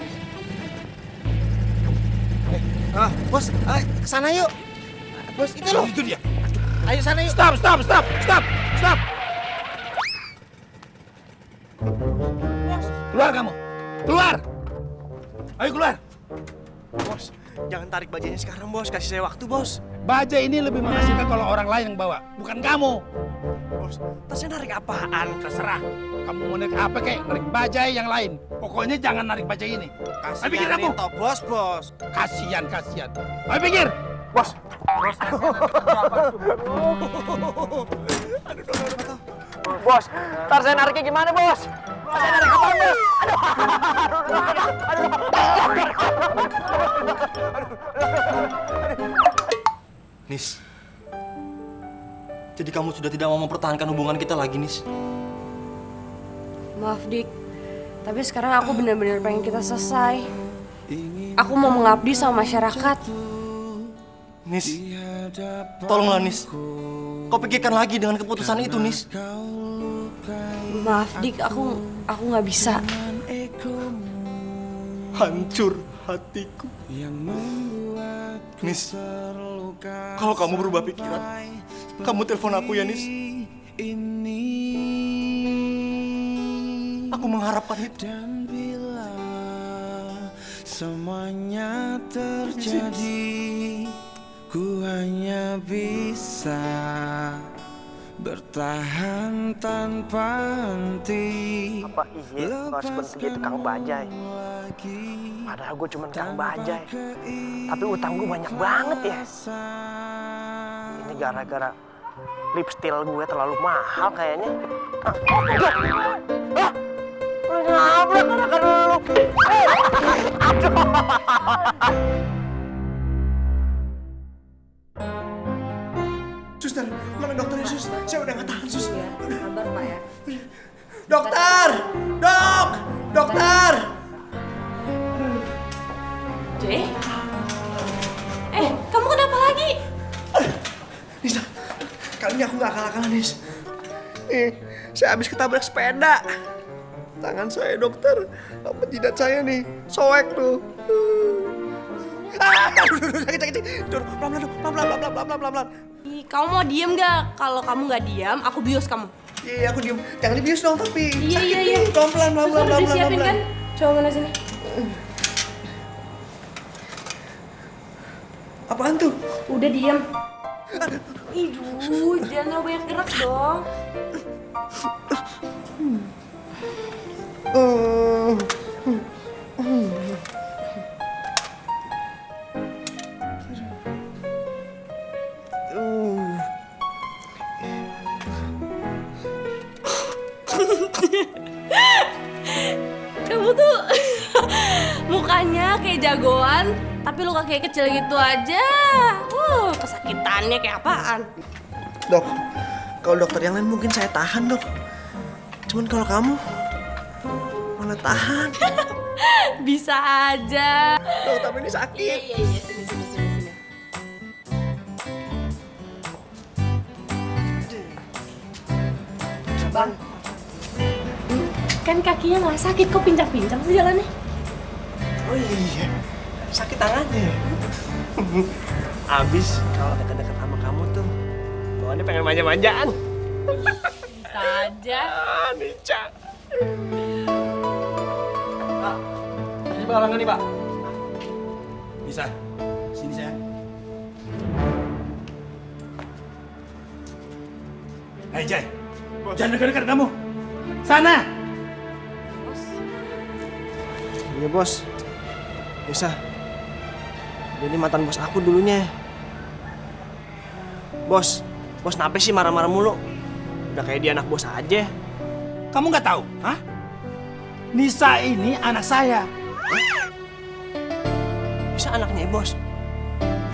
Bos, kesana yuk. Bos, itu loh. Itu dia. Ayo sana yuk. Stop. Keluar kamu. Keluar. Ayo keluar. Bos, jangan tarik bajainya sekarang, Bos. Kasih saya waktu, Bos. Bajai ini lebih mengasihkan kalau orang lain yang bawa, bukan kamu. Bos, terus saya narik apaan? Terserah. Kamu mau narik apa kek? Narik bajai yang lain. Pokoknya jangan narik bajai ini. Ayo pikir kamu. Toh bos. Kasian. Ayo pikir. Bos. Bos, ntar saya nariknya gimana, Bos? Saya narik apaan, Bos? Nis, jadi kamu sudah tidak mau mempertahankan hubungan kita lagi, Nis? Maaf Dik, tapi sekarang aku benar-benar pengen kita selesai. Aku mau mengabdi sama masyarakat. Nis, tolonglah Nis. Kau pikirkan lagi dengan keputusan itu, Nis. Maaf Dik, aku nggak bisa. hancur hatiku. Nis, kalau kamu berubah pikiran, kamu telepon aku ya, Nis. Aku mengharapkan itu. Dan bila semuanya terjadi, ku hanya bisa bertahan tanpa henti. Apa iya Mas Bentugi tukang bajai? Padahal gue cuma tukang bajai. Tapi utang gue banyak banget ya. Ini gara-gara lipstick gue terlalu mahal kayaknya. Lu nabrak anak lu. Suster, mana dokternya Sus? Saya udah nggak tahan Sus. Ya, sabar Pak ya. Dokter! Dok! Dokter! Jay? Kamu kenapa lagi? Nisa, kali ini aku nggak kalah-kalah Nis. Saya habis ketabrak sepeda. Tangan saya dokter, apa jidat saya nih, soek tuh. Sakit. Pelan-pelan. Kamu mau diem gak? Kalau kamu nggak diem, aku bius kamu. Iya, aku diem. Jangan dibius dong tapi. Iya. Pelan-pelan. Udah disiapin kan? Coba mana sini. Apaan tuh? Udah diem. Iduh, jangan terlalu banyak gerak dong. Kamu tuh mukanya kayak jagoan, tapi luka kayak kecil gitu aja. Kesakitannya kayak apaan? Dok, kalau dokter yang lain mungkin saya tahan dok. Cuman kalau kamu, mana tahan? Bisa aja. Dok, tapi ini sakit. Iya, sini. Bang, kan kakinya nggak sakit, kok pincang-pincang sih jalannya? Oh iya, sakit tangannya. Abis kalau dekat-dekat sama kamu tuh, bawaannya pengen manja-manjaan. Bisa aja. Nica. Pak, ini balangan nih Pak. Bisa, sini saya. Hei Jai, jangan dekat-dekat kamu. Sana. Iya bos, bisa. Dia ini mantan bos aku dulunya. Bos kenapa sih marah-marah mulu? Udah kayak dia anak bos aja. Kamu nggak tahu, hah? Nisa ini anak saya. Bisa anaknya bos?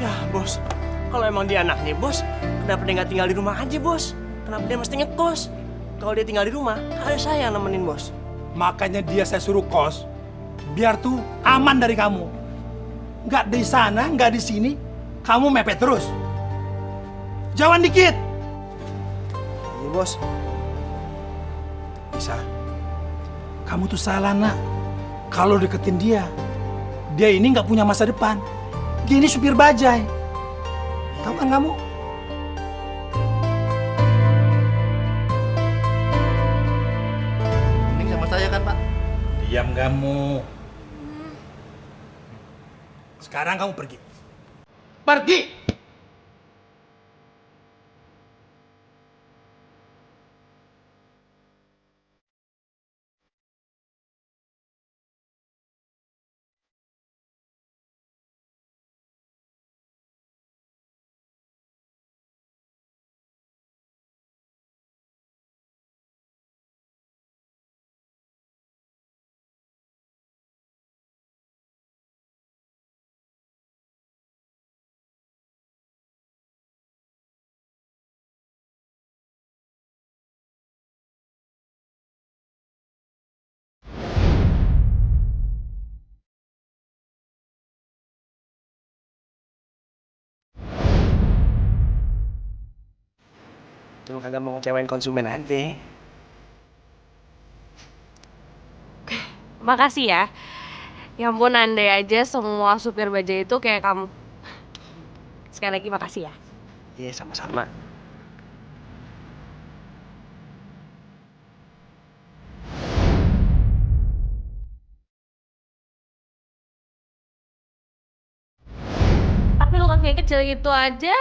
Ya bos, kalau emang dia anaknya bos, kenapa dia nggak tinggal di rumah aja bos? Kenapa dia mesti ngekos? Kalau dia tinggal di rumah, ada saya yang nemenin bos. Makanya dia saya suruh kos, biar tuh aman dari kamu. Nggak di sana, nggak di sini, kamu mepet terus. Jauhan dikit. Iya bos. Nisa, kamu tuh salah nak. Kalau deketin dia ini nggak punya masa depan. Dia ini supir bajai. Tahu kan kamu? Ini sama saya kan Pak? Diam kamu. Sekarang kamu pergi. Pergi! Lu kagak mau ngecewain konsumen aja. Makasih ya. Ya ampun, andai aja semua supir bajai itu kayak kamu. Sekali lagi makasih ya. Iya, sama-sama. Tapi luka kayak kecil gitu aja.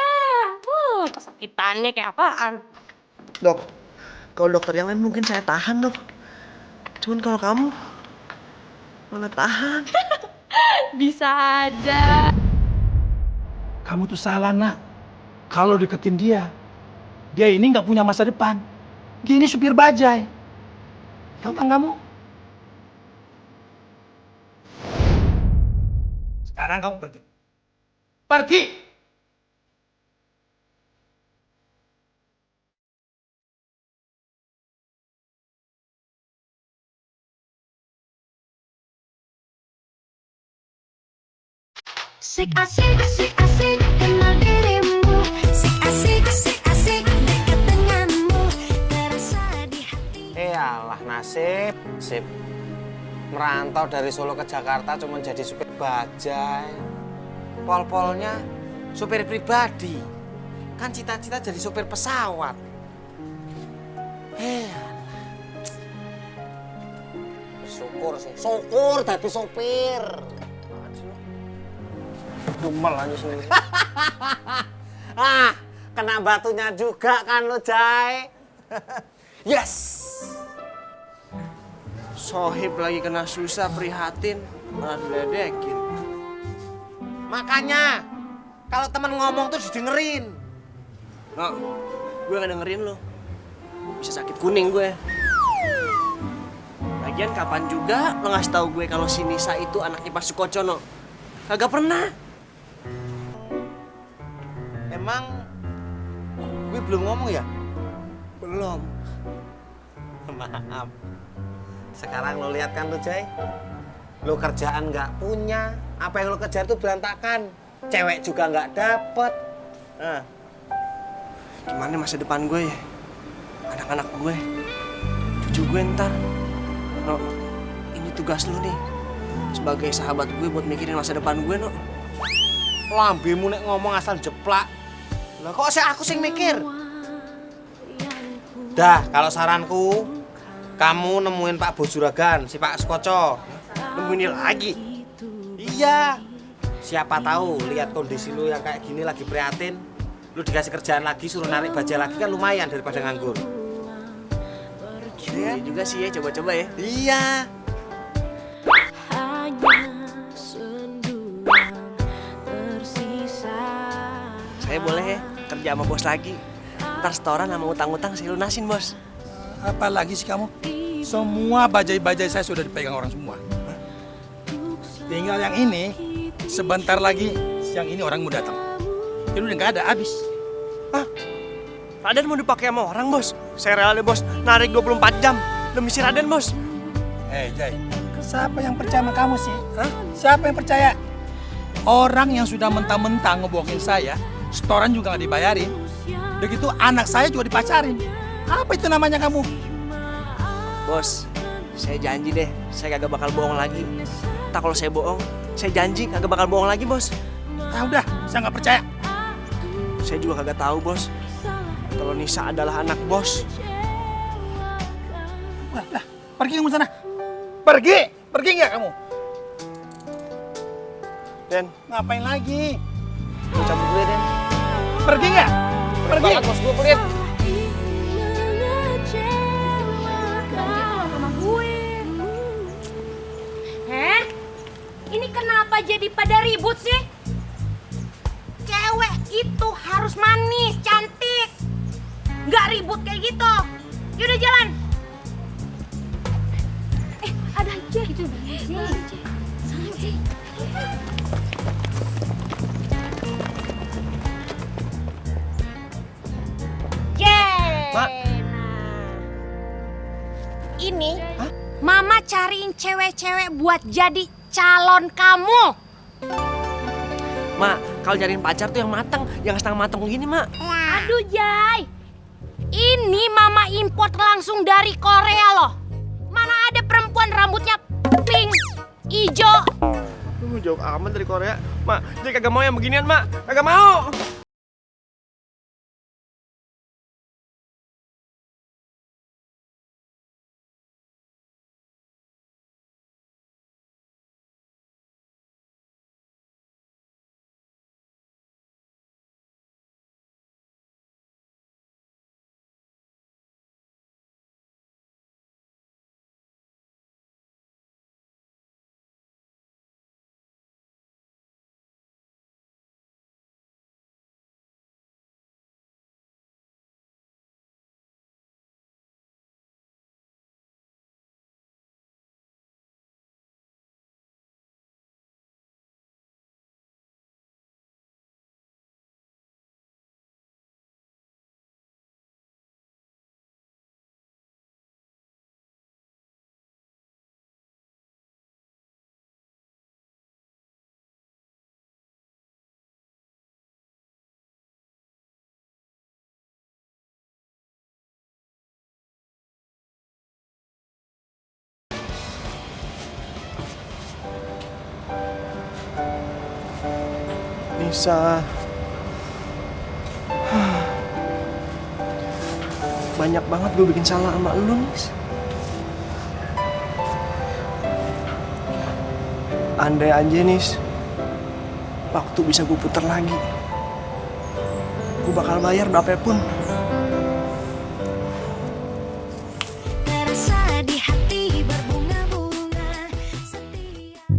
Kesakitannya kayak apaan? Dok, kalau dokter yang lain mungkin saya tahan, Dok. Cuman kalau kamu mana tahan. Bisa aja. Kamu tuh salah, nak. Kalau deketin dia ini nggak punya masa depan. Dia ini supir bajai. Tahu kan kamu? Sekarang kamu pergi. Pergi! Asik asik asik asik kenal dirimu. Asik asik asik dekat denganmu. Terasa di hati. Alah nasib, sip. Merantau dari Solo ke Jakarta cuma jadi supir bajai. Pol-polnya supir pribadi. Kan cita-cita jadi supir pesawat. Syukur sih, syukur jadi supir. Dumel aja sendiri. Kena batunya juga kan lo, Jai. Yes! Sohib lagi kena susah, prihatin, malah diledekin. Makanya, kalau teman ngomong tuh didengerin. No, gue gak dengerin lo. Bisa sakit kuning gue. Lagian kapan juga lo ngasih tahu gue kalau si Nisa itu anaknya Pak Sukoco, no? Kagak pernah. Emang gue belum ngomong ya? Belum. Maaf. Sekarang lo lihat kan lo, Jai. Lo kerjaan nggak punya, apa yang lo kejar tuh berantakan. Cewek juga nggak dapet. Gimana masa depan gue ya? Anak-anak gue, cucu gue ntar. No, ini tugas lu nih. Sebagai sahabat gue buat mikirin masa depan gue, no. Lambemu nek ngomong asal jeplak. Lah kok aku sing mikir? Dah, kalau saranku, kamu nemuin Pak Bos Juragan, si Pak Sukoco. Nemuin lagi? Iya. Siapa tahu lihat kondisi lu yang kayak gini lagi prihatin, lu dikasih kerjaan lagi, suruh narik bajai lagi kan lumayan daripada nganggur. Iya juga sih ya, coba-coba ya. Iya. Saya boleh ya kerja sama bos lagi. Ntar setoran sama utang-utang saya lunasin, bos. Apalagi sih kamu? Semua bajai-bajai saya sudah dipegang orang semua. Tinggal yang ini, sebentar lagi siang ini orang mau datang. Ini udah nggak ada, habis. Raden mau dipakai sama orang, bos. Saya rela deh, bos. Narik 24 jam demi si Raden, bos. Jai, siapa yang percaya sama kamu sih? Siapa yang percaya? Orang yang sudah mentang-mentang ngebohongin saya, setoran juga nggak dibayarin. Begitu anak saya juga dipacarin. Apa itu namanya kamu? Bos, saya janji deh, saya kagak bakal bohong lagi. Tak kalau saya bohong, saya janji kagak bakal bohong lagi, bos. Udah, saya nggak percaya. Saya juga kagak tahu, bos. Kalau Nisa adalah anak bos. Udah, pergi kamu sana. Pergi nggak kamu? Den, ngapain lagi? Gue cabut dulu ya, Den. Pergi nggak? Pergi. Banget, bos, gue pelit. Ini kenapa jadi pada ribut sih? Cewek itu harus manis, cantik. Nggak ribut kayak gitu. Yaudah jalan. Ada aja. Itu aja. Sana aja. Mak. Ini Mama cariin cewek-cewek buat jadi calon kamu. Mak, kalau cariin pacar tuh yang matang, yang setengah matang gini, Mak. Aduh, Jai. Ini Mama import langsung dari Korea loh. Mana ada perempuan rambutnya pink. ijo. Jauh aman dari Korea. Mak, dia kagak mau yang beginian, Mak. Kagak mau. Nisa. Banyak banget gue bikin salah sama lu, Nis. Andai aja, Nis, waktu bisa gue putar lagi, gue bakal bayar berapapun. Terasa di hati berbunga-bunga setiap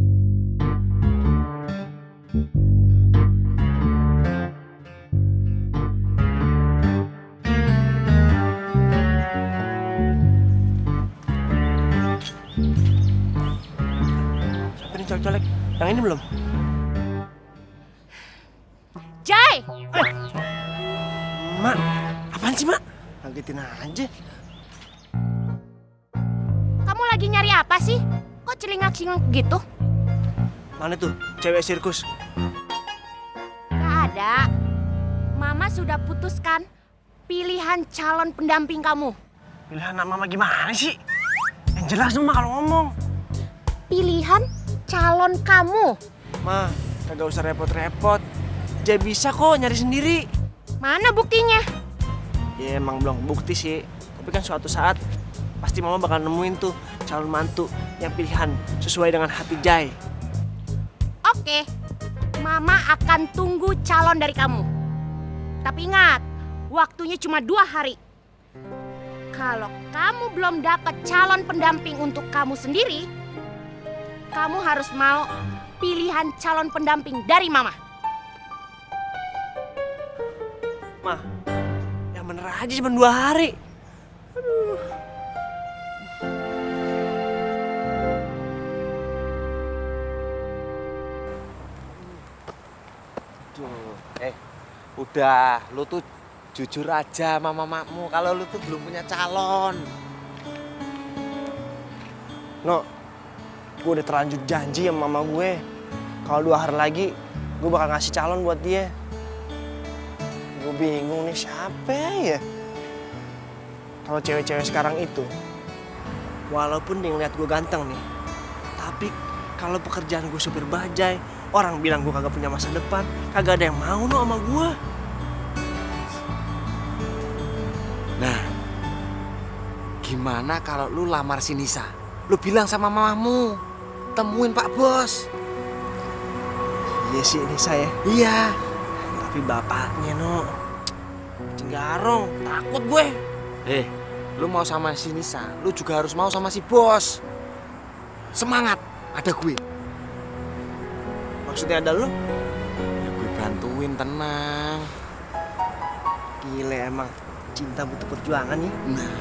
Siapa nih colek-colek? Yang ini belum? Jai! Mak, apaan sih, Mak? Ngagetin aja. Kamu lagi nyari apa sih? Kok celingak-celingak gitu? Mana tuh cewek sirkus? Gak ada. Mama sudah putuskan pilihan calon pendamping kamu. Pilihan anak Mama gimana sih? Yang jelas dong, Mak, kalau ngomong. Pilihan calon kamu. Ma, kagak usah repot-repot. Jai bisa kok nyari sendiri. Mana buktinya? Ya emang belum bukti sih. Tapi kan suatu saat pasti Mama bakal nemuin tuh calon mantu yang pilihan sesuai dengan hati Jai. Oke, Mama akan tunggu calon dari kamu. Tapi ingat, waktunya cuma 2 hari. Kalau kamu belum dapat calon pendamping untuk kamu sendiri, kamu harus mau pilihan calon pendamping dari Mama. Ma, yang bener aja cuma 2 hari. Aduh. Udah, lu tuh jujur aja sama mamamu kalau lu tuh belum punya calon. No, gue udah terlanjur janji sama mama gue. Kalau 2 hari lagi, gue bakal ngasih calon buat dia. Gue bingung nih siapa ya? Kalau cewek-cewek sekarang itu, walaupun dia ngeliat gue ganteng nih, tapi kalau pekerjaan gue supir bajai, orang bilang gue kagak punya masa depan, kagak ada yang mau no sama gue. Nah, gimana kalau lu lamar si Nisa? Lu bilang sama mamamu, temuin Pak Bos. Iya sih Nisa ya? Iya. Tapi bapaknya no, Cenggarong, takut gue. Lu mau sama si Nisa, lu juga harus mau sama si Bos. Semangat, ada gue. Maksudnya ada lu? Ya gue bantuin, tenang. Gile emang, cinta butuh perjuangan ya. Nah.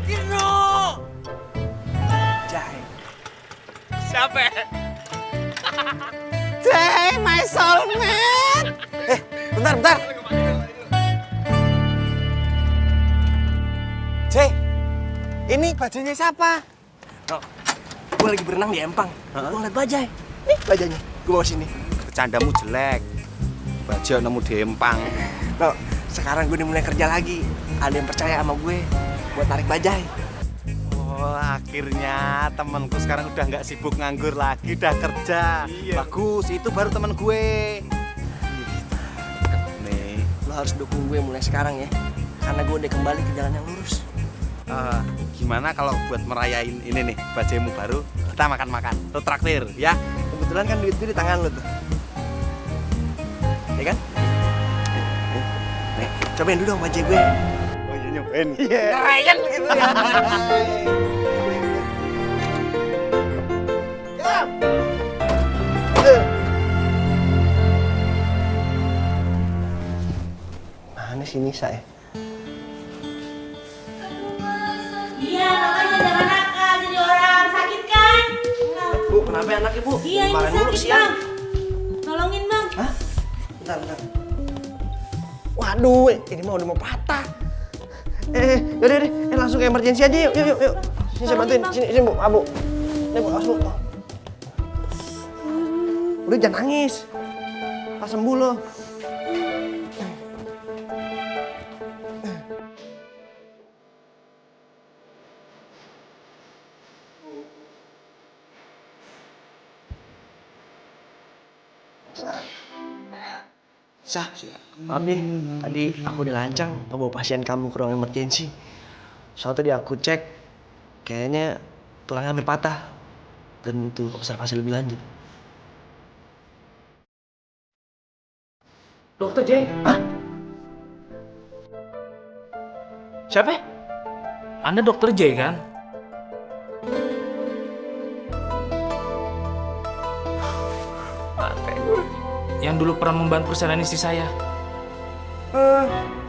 Gino! Jai. Siapa? Jai, my soulmate. Bentar. Jai, ini bajunya siapa? No, gue lagi berenang di empang. Gue ngeliat bajai. Nih bajanya, gue bawa sini. Bercandamu jelek. Bajai nemu di empang. No, sekarang gue udah mulai kerja lagi. Ada yang percaya sama gue buat tarik bajai. Oh, akhirnya temanku sekarang udah nggak sibuk nganggur lagi, udah kerja. Bagus, itu baru teman gue. Nih, Lo harus dukung gue mulai sekarang ya. Karena gue udah kembali ke jalan yang lurus. Gimana kalau buat merayain ini nih, bajaimu baru, kita makan-makan. Lo traktir, ya? Kebetulan kan duit gue di tangan lo tuh. Ya kan? Nih, cobain dulu dong bajai gue. Oh iya, nyobain. Keren gitu ya. Mana sih Nisa ya? Iya, makanya jangan nakal jadi orang. Sakit kan? Bu, kenapa anaknya bu? Iya, ini Kemarin mulu sakit siang. bang. Tolongin bang. Hah? Bentar. Waduh, ini mah udah mau patah. Yaudah deh, langsung ke emergency aja yuk. Sini saya bantuin, sini bu, abu. Nih bu, langsung. Udah jangan nangis. Pas sembuh lo. Sah, maaf nih, tadi aku udah lancang bawa pasien kamu ke ruang emergency. Soalnya tadi aku cek, kayaknya tulangnya hampir patah. Dan itu observasi lebih lanjut. Dokter J? Hah? Siapa? Anda dokter J kan? Yang dulu pernah membantu persalinan istri saya.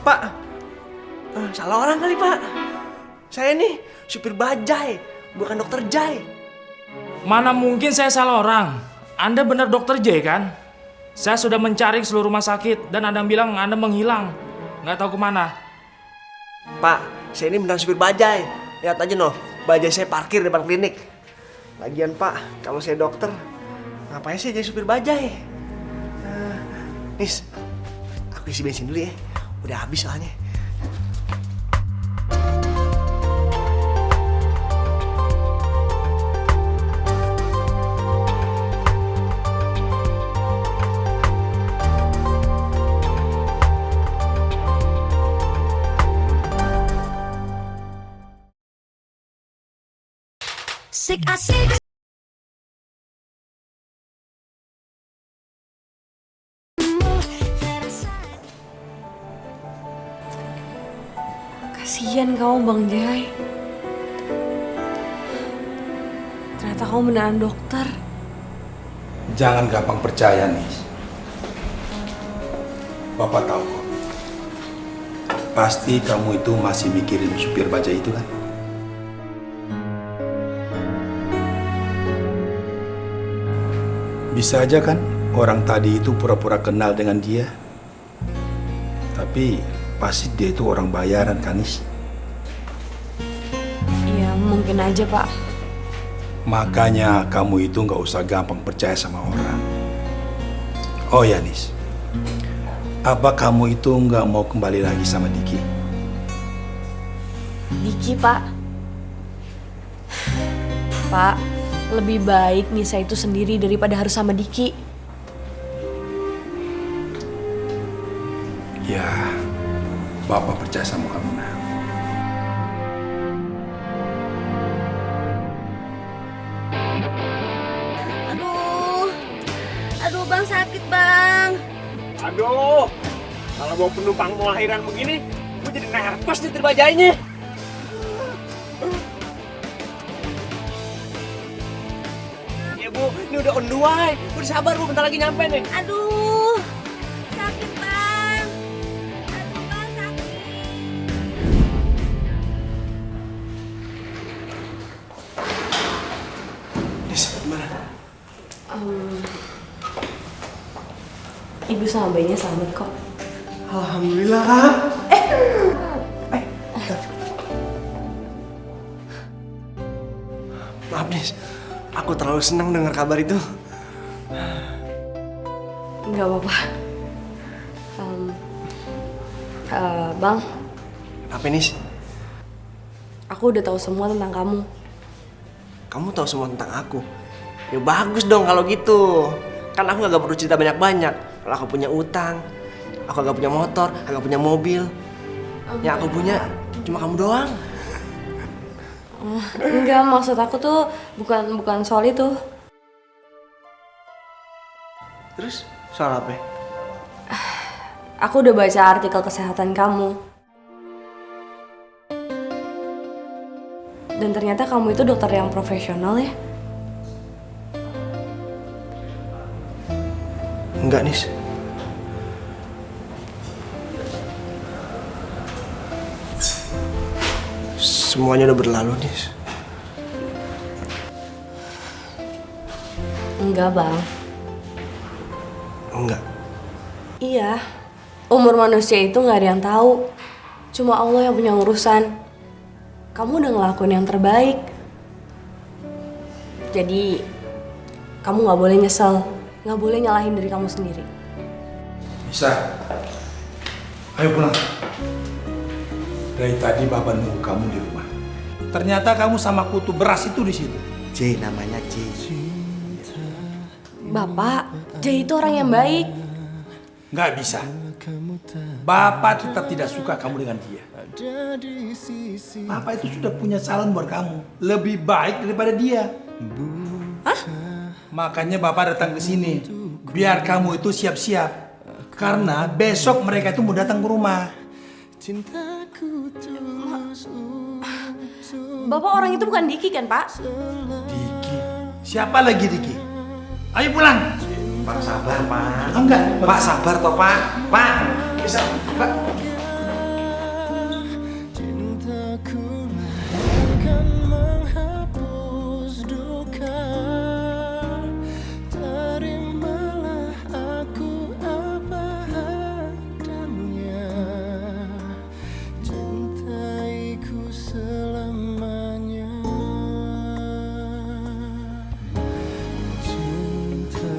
Pak, salah orang kali pak. Saya nih supir bajai, bukan dokter Jai. Mana mungkin saya salah orang? Anda benar dokter J kan? Saya sudah mencari seluruh rumah sakit dan Anda bilang Anda menghilang. Nggak tahu kemana. Pak, saya ini benar supir bajai. Lihat aja noh, bajai saya parkir depan klinik. Lagian pak, kalau saya dokter, ngapain sih jadi supir bajai? Nis, aku isi bensin dulu ya. Udah habis soalnya. Asik. Kasian kamu Bang Jai. Ternyata kamu beneran dokter. Jangan gampang percaya, Nis. Bapak tahu kok. Pasti kamu itu masih mikirin supir bajai itu kan? Bisa aja kan orang tadi itu pura-pura kenal dengan dia. Tapi pasti dia itu orang bayaran kan, Nis? Iya, mungkin aja Pak. Makanya kamu itu nggak usah gampang percaya sama orang. Oh ya, Nis. Apa kamu itu nggak mau kembali lagi sama Diki? Diki, Pak. Pak, lebih baik Nisa itu sendiri daripada harus sama Diki. Ya, Bapak percaya sama kamu, nah. Aduh bang sakit bang. Aduh, kalau bawa penumpang mau lahiran begini, gue jadi nervous nyetir bajainya. Ya bu, ini udah on the way. Udah sabar bu, bentar lagi nyampe nih. Aduh, sakit bang. Aduh bang sakit. Nis, gimana? Ibu sama bayinya selamat kok. Alhamdulillah kak. Maaf Nis, Aku terlalu senang dengar kabar itu. Nggak apa-apa. Bang, Apa Nis? aku udah tahu semua tentang kamu. Kamu tahu semua tentang aku? Ya bagus dong kalau gitu. Kan aku gak perlu cerita banyak-banyak. Kalau aku punya utang, aku gak punya motor, gak punya mobil. Yang aku punya cuma kamu doang. Enggak, maksud aku tuh bukan soal itu. Terus soal apa? Aku udah baca artikel kesehatan kamu. Dan ternyata kamu itu dokter yang profesional ya? Enggak, Nis. Semuanya udah berlalu, Nis. Enggak, Bang. Enggak. Iya. Umur manusia itu nggak ada yang tahu. Cuma Allah yang punya urusan. Kamu udah ngelakuin yang terbaik. Jadi, kamu nggak boleh nyesel. Nggak boleh nyalahin diri kamu sendiri. Bisa. Ayo pulang. Dari tadi Bapak nunggu kamu di rumah. Ternyata kamu sama kutu beras itu di situ. J namanya J. Bapak, Jay itu orang yang baik. Nggak bisa. Bapak tetap tidak suka kamu dengan dia. Bapak itu sudah punya calon buat kamu. Lebih baik daripada dia. Hah? Makanya Bapak datang ke sini. Biar kamu itu siap-siap. Karena besok mereka itu mau datang ke rumah. Bapak orang itu bukan Diki kan, Pak? Diki? Siapa lagi Diki? Ayo pulang. Pak sabar Pak. Enggak. Pak sabar toh Pak. Pak. Bisa Pak.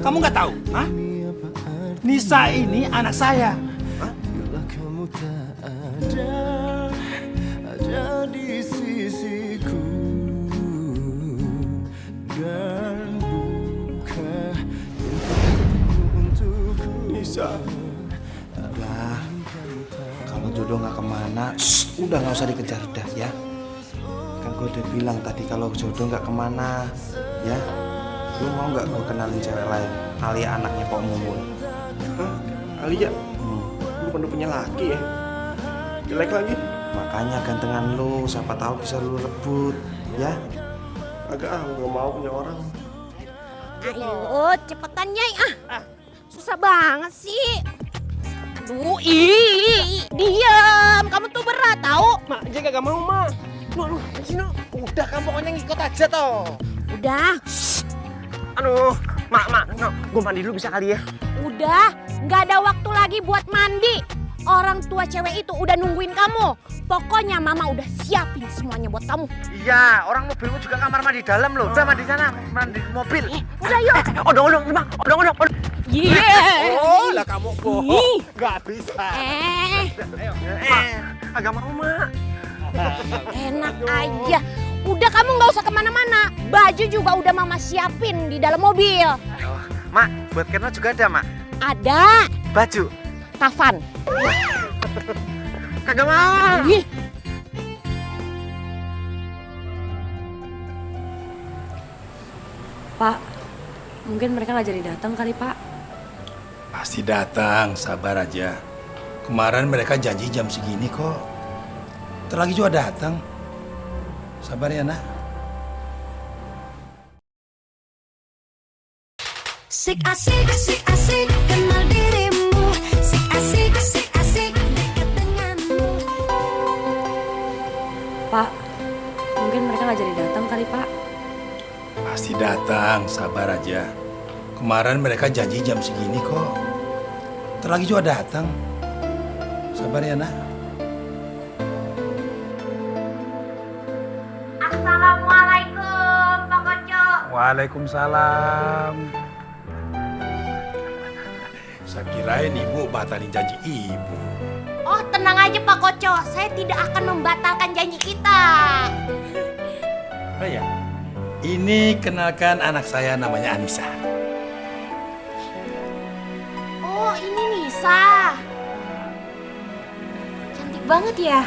Kamu nggak tahu, hah? Nisa ini anak saya. Hah? Nisa. Udah. Kalau jodoh nggak kemana, udah nggak usah dikejar dah ya. Kan gue udah bilang tadi kalau jodoh nggak kemana, ya. Lu mau nggak gue kenalin cewek lain? Alia anaknya Pak Mumun. Hah? Alia? Bukan udah punya laki ya? Jelek lagi? Makanya gantengan lu, siapa tahu bisa lu rebut, ya? Agak gak mau punya orang. Ayo, cepetan Nyai susah banget sih. Aduh, diam. Kamu tuh berat tau. Mak, aja gak mau, Mak. Lu, sini. Udah kamu pokoknya ngikut aja toh. Udah. Aduh, mak, gue mandi dulu bisa kali ya? Udah, nggak ada waktu lagi buat mandi. Orang tua cewek itu udah nungguin kamu. Pokoknya mama udah siapin semuanya buat kamu. Iya, orang mobilmu juga kamar mandi dalam loh. Udah mandi sana, mandi mobil. Udah yuk. Odong. Iya. Oh, lah kamu bohong. Gak bisa. Agak mau, Mak. Enak aja. Udah kamu nggak usah kemana-mana. Baju juga udah mama siapin di dalam mobil. Mak, buat Kerno juga ada, Mak? Ada. Baju? Kafan. Kagak mau. Ih. Pak, mungkin mereka nggak jadi datang kali, Pak. Pasti datang, sabar aja. Kemarin mereka janji jam segini kok. Ntar lagi juga datang. Sabar ya, nak. Sik asik kenal dirimu. Sik asik dekat denganmu. Pak, mungkin mereka nggak jadi datang kali, Pak. Pasti datang, sabar aja. Kemarin mereka janji jam segini kok. Ntar lagi juga datang. Sabar ya, nak. Assalamualaikum, Pak Koco. Waalaikumsalam. Saya kirain ibu batalin janji ibu. Oh, tenang aja Pak Koco, saya tidak akan membatalkan janji kita. Oh ya, ini kenalkan anak saya namanya Anissa. Oh, ini Nisa. Cantik banget ya.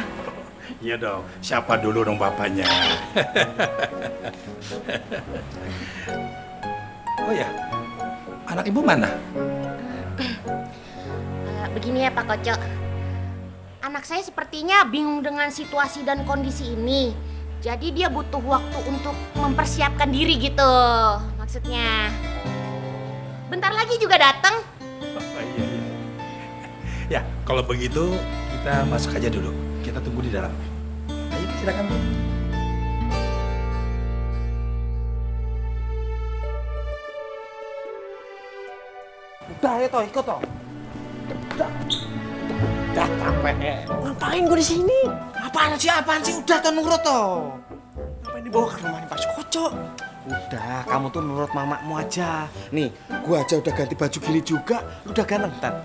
Iya dong, siapa dulu dong bapaknya? Oh ya, anak ibu mana? Begini ya Pak Koco. Anak saya sepertinya bingung dengan situasi dan kondisi ini. Jadi dia butuh waktu untuk mempersiapkan diri gitu. Maksudnya. Bentar lagi juga datang. Oh, iya. Ya, kalau begitu kita masuk aja dulu. Kita tunggu di dalam. Ayo silakan. Udah ya toh, ikut toh. Udah sampai. Ngapain gue di sini? Apaan sih? Udah toh nurut toh. Ngapain dibawa ke rumahnya Pak Koco? Udah, kamu tuh nurut mamamu aja. Nih, gua aja udah ganti baju gini juga, lu udah ganteng, Tan.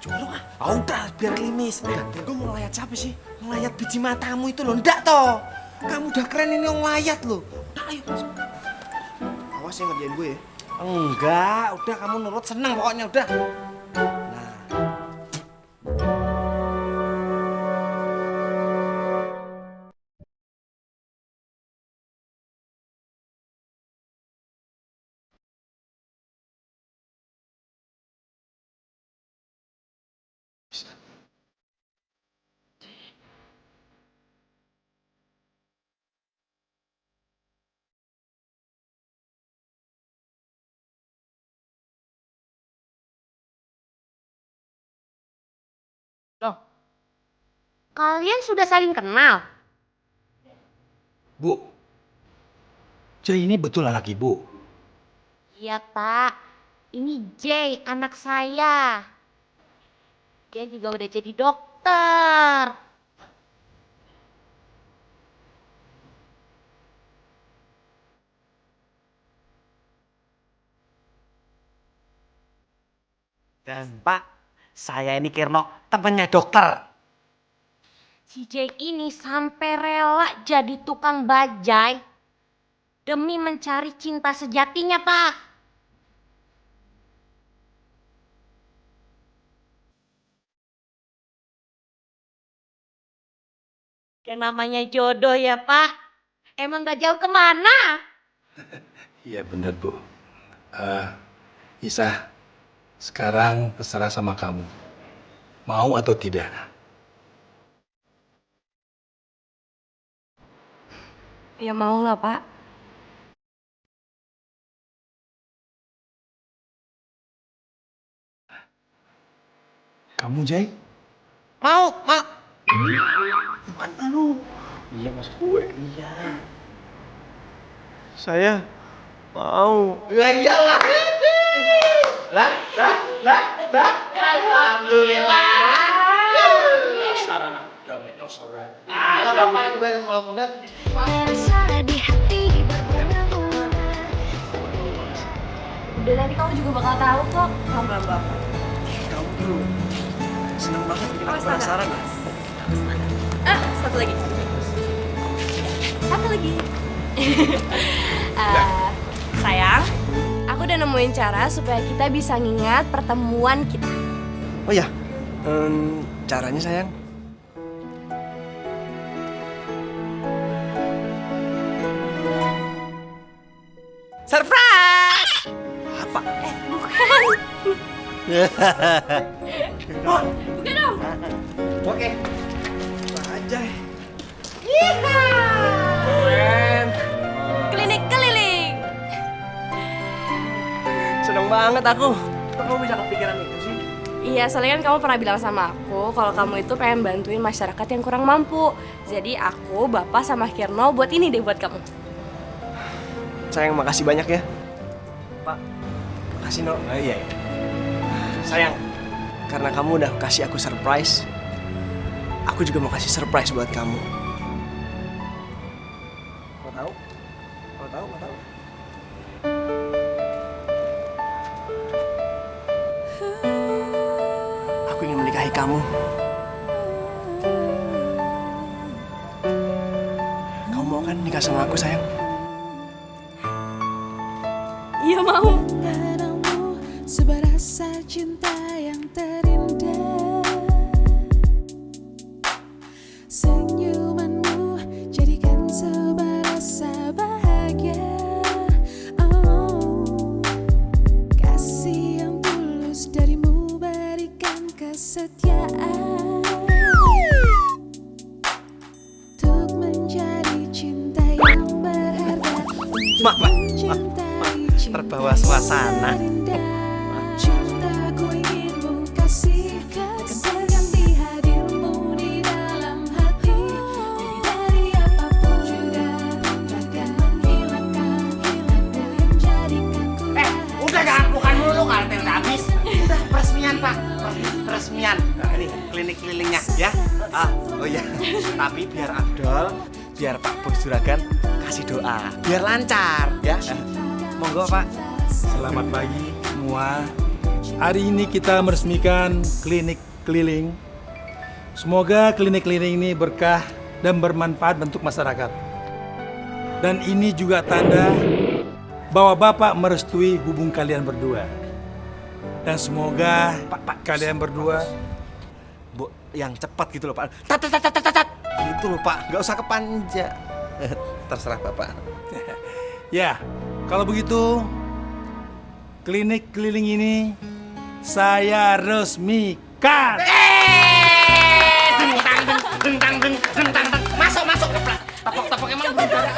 Jorok ah. Ah udah, biar klimis. Gue mau ngelayat siapa sih? Ngelayat biji matamu itu loh, ndak toh. Kamu udah keren ini ngelayat loh. Udah ayo. Awas ya ngerjain gue ya. Enggak, udah kamu nurut seneng pokoknya udah. Loh, kalian sudah saling kenal? Bu, Jay ini betul anak ibu. Iya Pak, ini Jay anak saya. Dia juga udah jadi dokter. Dan Pak, saya ini Kirno, temennya dokter. Si Jay ini sampai rela jadi tukang bajai demi mencari cinta sejatinya, Pak. Yang namanya jodoh ya, Pak. Emang gak jauh kemana? Iya benar Bu. Isa, sekarang terserah sama kamu. Mau atau tidak? Ya mau lah, Pak. Kamu, Jay? Mau. Mana lu? Iya mas gue. Iya. Saya mau. Ya iyalah. Lah. Alhamdulillah. Tersalah di hati berbunga-bunga. Udah nanti kamu juga bakal tahu kok. Pelan-pelan. Kamu dulu. Seneng banget bikin aku penasaran ya. Satu lagi. Sayang, aku udah nemuin cara supaya kita bisa ngingat pertemuan kita. Oh ya, caranya sayang. Surprise! Apa? Bukan. Oh, Bukan dong. Oke. Bajai. Keren. Klinik keliling. Seneng banget aku. Kok kamu bisa kepikiran itu sih? Iya, soalnya kan kamu pernah bilang sama aku kalau kamu itu pengen bantuin masyarakat yang kurang mampu. Jadi aku, Bapak, sama Kirno buat ini deh buat kamu. Sayang, makasih banyak ya. Pak, makasih No. Iya. Sayang, karena kamu udah kasih aku surprise, aku juga mau kasih surprise buat kamu. Mau tahu? kamu. Kamu mau kan nikah sama aku, sayang? Iya mau. Padamu sebuah rasa cinta yang terindah. Senyumanmu jadikan sebuah rasa bahagia. Oh, kasih yang tulus darimu berikan kesetiaan untuk menjadi cinta yang berharga. Mak, terbawa suasana. Cintaku inginmu kasih berganti hadirmu di dalam hati. Lebih dari apapun juga takkan menghilangkan hilangku yang jadikan ku Udah jangan bukan mulu kalau udah habis. Udah peresmian Pak, peresmian. Nah, ini klinik kelilingnya ya. Oh iya. Tapi biar Abdul, biar Pak Bos Juragan kasih doa, biar lancar ya. Monggo Pak. Selamat pagi semua. Hari ini kita meresmikan klinik keliling. Semoga klinik keliling ini berkah dan bermanfaat untuk masyarakat. Dan ini juga tanda bahwa Bapak merestui hubung kalian berdua. Dan semoga kalian berdua yang cepat gitu loh Pak. Tat. Gitu loh Pak, nggak usah kepanja. Terserah Bapak. Ya, kalau begitu klinik keliling ini saya resmikan. Masuk. Tepok emang berdarah.